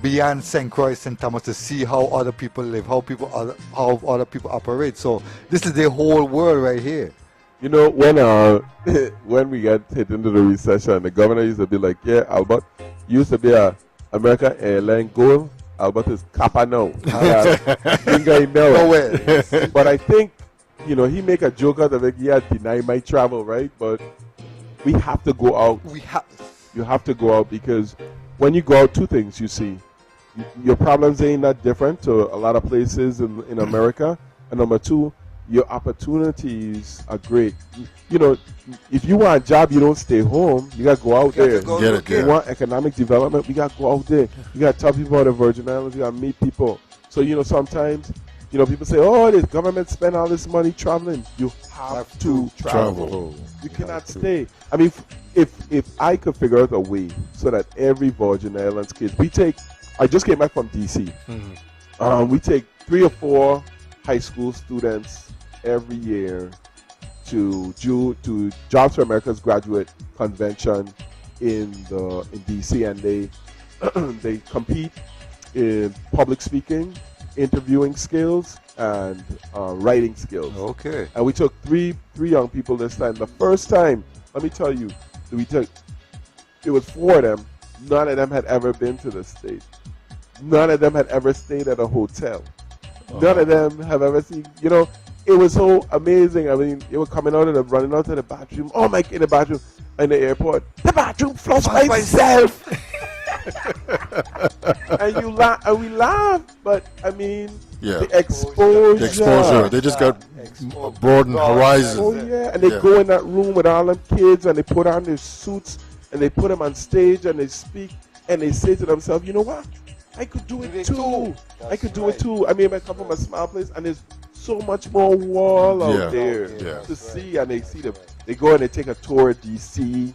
beyond St. Croix, St. Thomas to see how other people live, how other people operate. So this is the whole world right here. You know, when when we got hit into the recession, the governor used to be like, "Yeah, Albert used to be a American airline goal. Albert is Kappa now. Nowhere. But I think, you know, he make a joke out of it. Yeah, deny my travel, right? But we have to go out. We have. You have to go out because when you go out, two things you see. Your problems ain't that different to a lot of places in America. And number two, your opportunities are great. You know, if you want a job, you don't stay home. You got to go out there. Get it, You want economic development, we got to go out there. You got to tell people about the Virgin Islands. You got to meet people. So, you know, sometimes, you know, people say, oh, the government spend all this money traveling. You have to travel. You cannot stay. I mean, if I could figure out a way so that every Virgin Islands kid, I just came back from DC. We take 3 or 4 high school students every year to Jobs for America's graduate convention in DC, and they compete in public speaking, interviewing skills, and writing skills. Okay. And we took three young people this time. The first time, let me tell you, it was 4 of them. None of them had ever been to the state. None of them had ever stayed at a hotel. None of them have ever seen, you know, it was so amazing. I mean, they were coming out of running out to the bathroom. Oh my, in the bathroom, in the airport. The bathroom flushed by itself. And we laugh, but I mean, Yeah. the exposure. The exposure. They just got broadened horizon. Oh yeah, and they Yeah. go in that room with all them kids, and they put on their suits, and they put them on stage, and they speak, and they say to themselves, you know what? I could do it too. I could do it too. I mean, I come from a small place, and there's so much more wall Yeah. out there Yeah. to see, and they go and they take a tour of DC.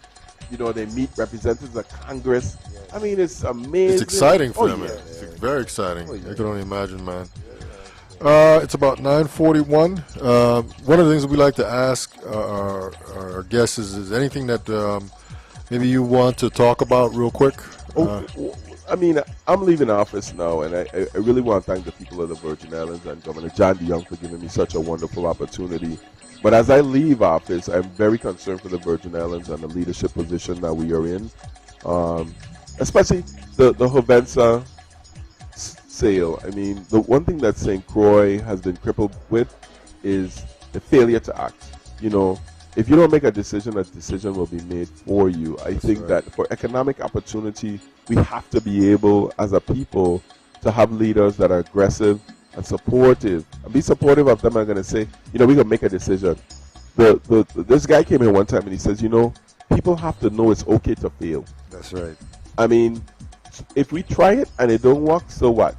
You know, they meet representatives of Congress. I mean, it's amazing. It's exciting for Oh, them, yeah. man. It's very exciting. yeah. I can only imagine, man. It's about 9:41. One of the things that we like to ask our guests is anything that maybe you want to talk about real quick? I mean, I'm leaving office now, and I really want to thank the people of the Virgin Islands and Governor John DeYoung for giving me such a wonderful opportunity. But as I leave office, I'm very concerned for the Virgin Islands and the leadership position that we are in, especially the Hovensa sale. I mean, the one thing that St. Croix has been crippled with is the failure to act. You know, if you don't make a decision will be made for you. I think that for economic opportunity, we have to be able, as a people, to have leaders that are aggressive and supportive. And be supportive of them. I'm going to say, you know, we're going to make a decision. This guy came in one time and he says, you know, people have to know it's okay to fail. That's right. I mean, if we try it and it don't work, so what?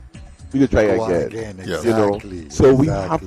We can try Go on again. Exactly. You know, so we have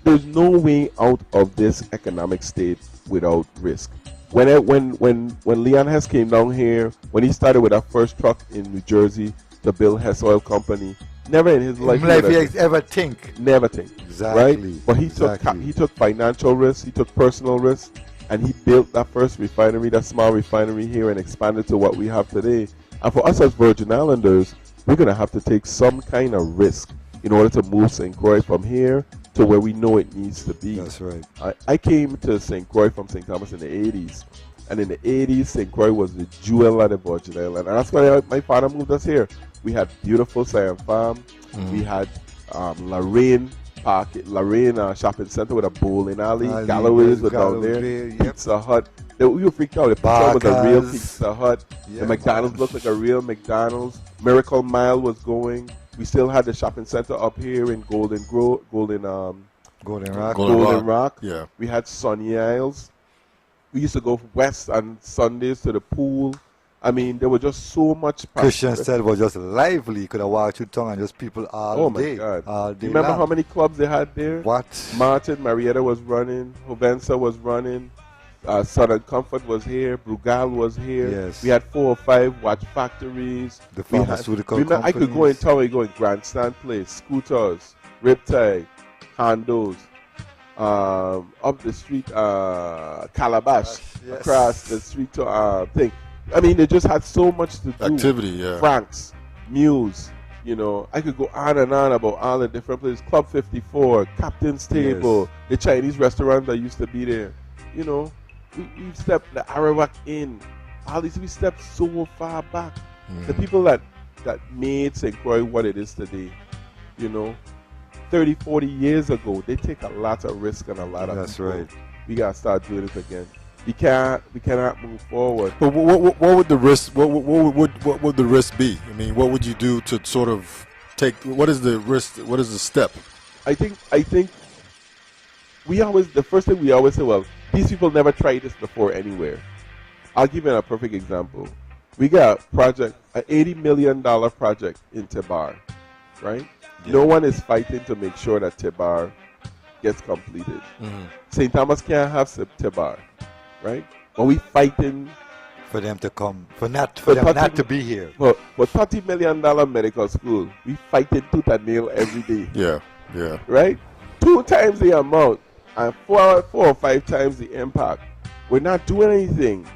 there's no way out of this economic state without risk. When Leon Hess came down here, when he started with our first truck in New Jersey, the Bill Hess Oil Company, never in his life he ever think. never think. Exactly. Right? But he took financial risks, he took personal risks, and he built that first refinery, that small refinery here, and expanded to what we have today. And for us as Virgin Islanders, we're going to have to take some kind of risk in order to move St. Croix from here to where we know it needs to be. That's right. I came to St. Croix from St. Thomas in the 80s. And in the 80s, St. Croix was the jewel of the Virgin Islands. And that's why my father moved us here. We had beautiful Siam Farm. We had Lorraine Park, Lorraine Shopping Center with a bowling alley. Alley, Galloway's yes, were down there. Galloway, yep. Pizza Hut. We were freaked out. The Pizza Hut was a real Barca's. Pizza Hut. Yeah, The McDonald's man. looked like a real McDonald's. Miracle Mile was going. We still had the shopping center up here in Golden Rock. Golden Rock. Yeah. We had Sunny Isles. We used to go west on Sundays to the pool. I mean, there was just so much. Christian said was just lively. You could have walked through town and just people all Oh day. my God! All day Remember long. how many clubs they had there? What? Martin, Marietta was running. Hovensa was running. Southern Comfort was here. Brugal was here. Yes. We had 4 or 5 watch factories. The We had- pharmaceutical remember, I could go in companies. town. We go in Grandstand Place, Scooters, Riptide, condos. Up the street, Calabash, Yes. across the street to thing. I mean, they just had so much to do. Activity, yeah. Frank's, Muse, you know, I could go on and on about all the different places. Club 54, Captain's Table, the Chinese restaurant that used to be there. You know, we stepped the Arawak Inn. All these, we stepped so far back. The people that made St. Croix what it is today, you know, 30, 40 years ago, they take a lot of risk and a lot of That's people. right. We gotta start doing it again. We cannot move forward. But what would the risk? What would the risk be? I mean, what would you do to sort of take? What is the risk? What is the step? I think the first thing we always say, well, these people never tried this before anywhere. I'll give you a perfect example. We got a project, an $80 million project in Tebar, right? Yeah. No one is fighting to make sure that Tebar gets completed. St. Thomas can't have Tebar, right? But we fighting For them to come, for them But not to be here. for $30 million medical school. We fighting tooth and nail every day. Yeah, yeah. Right? 2 times the amount and 4 or 5 times the impact. We're not doing anything.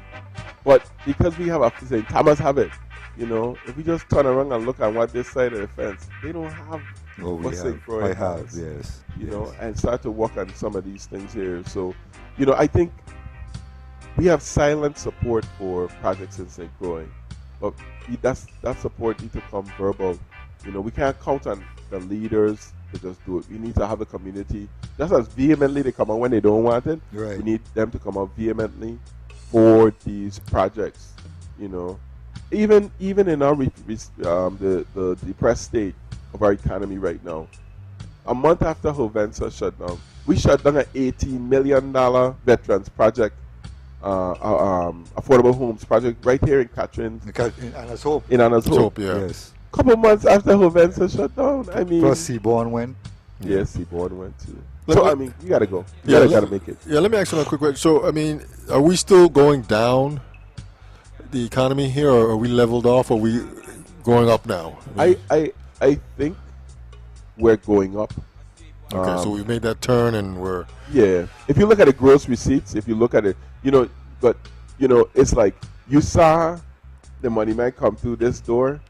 But because we have a St. Thomas have it, you know, if we just turn around and look at what this side of the fence, they don't have Oh, we what St. have. Croix I have, has, yes. you know, and start to work on some of these things here. So, you know, I think we have silent support for projects in St. Croix, but that support needs to come verbal. You know, we can't count on the leaders to just do it. We need to have the community just as vehemently they come out when they don't want it. Right. We need them to come out vehemently for these projects. You know, even in our the depressed state of our economy right now, a month after Hovensa shut down, we shut down an $18 million veterans project, affordable homes project right here in Catherine, In Anna's Hope. in Anna's Let's Hope. hope, yeah. Yes. Couple months after Hovensa shut down, I mean, Plus Seaborn went. yes, Seaborn went too. Let So me- I mean, you gotta go. Yeah, You let- gotta make it. Yeah, let me ask you a quick question. So, I mean, are we still going down the economy here, or are we leveled off, or are we going up now? mean, I think we're going up. okay, so we've made that turn, and we're Yeah. If you look at the gross receipts, if you look at it, you know, but you know, it's like you saw the money man come through this door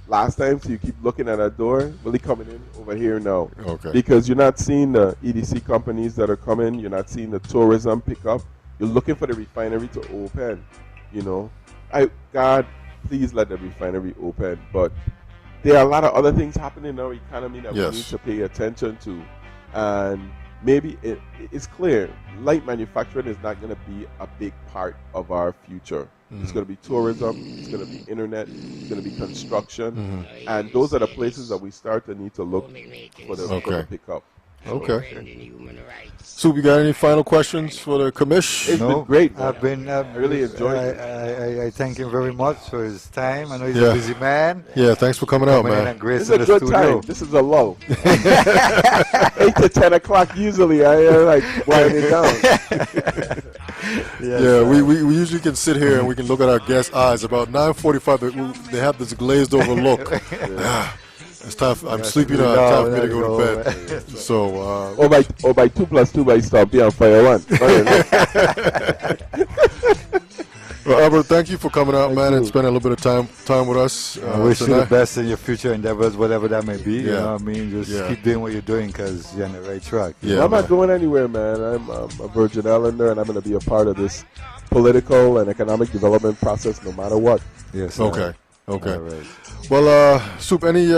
last time, so you keep looking at that door. Will he coming in over here now? okay. Because you're not seeing the EDC companies that are coming. You're not seeing the tourism pick up. You're looking for the refinery to open. You know, God, please let the refinery open. But there are a lot of other things happening in our economy that Yes. we need to pay attention to. And maybe it's clear light manufacturing is not going to be a big part of our future. It's going to be tourism, it's going to be internet, it's going to be construction. And those are the places that we start to need to look for the Okay. pickup. Okay. So, we got any final questions for the commish? It's been great, man. I've been. I really enjoyed it. I thank him very much for his time. I know he's Yeah. a busy man. Yeah, thanks for coming out, Coming in man. and This is gracing a the good studio. time. This is a lull. 8 to 10 o'clock usually. I like winding down. Yeah, we usually can sit here and we can look at our guests' eyes. About 9:45, they have this glazed over look. Ah, it's time. I'm sleepy now. It's time for me to go to bed. So, Or by 2 plus 2 by Stumpy on Fire 1. well, Albert, thank you for coming out, man, and spending a little bit of time with us. I wish you the tonight. best in your future endeavors, whatever that may be. You Yeah. know what I mean? Just Yeah. keep doing what you're doing because you're on the right track. Yeah, I'm not man. going anywhere, man. I'm a Virgin Islander, and I'm going to be a part of this political and economic development process no matter what. Yes. Okay. Okay. All right. Well, Soup, any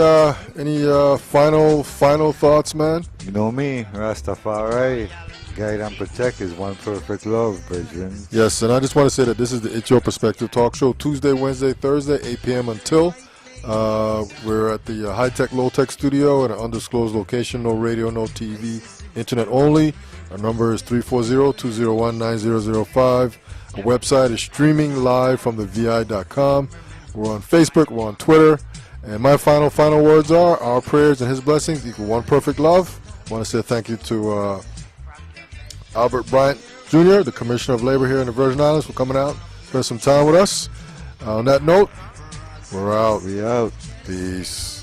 final thoughts, man? You know me, Rastafari. Guide and protect is one perfect love, brethren. Yes, and I just want to say that this is the It's Your Perspective talk show, Tuesday, Wednesday, Thursday, 8 p.m. until. We're at the high-tech, low-tech studio at an undisclosed location, no radio, no TV, internet only. Our number is 340-201-9005. Our website is streaming live from the vi.com. We're on Facebook, we're on Twitter. And my final words are, our prayers and his blessings equal one perfect love. I want to say thank you to Albert Bryant Jr., the Commissioner of Labor here in the Virgin Islands, for coming out, spend some time with us. On that note, we're out. We out. Peace.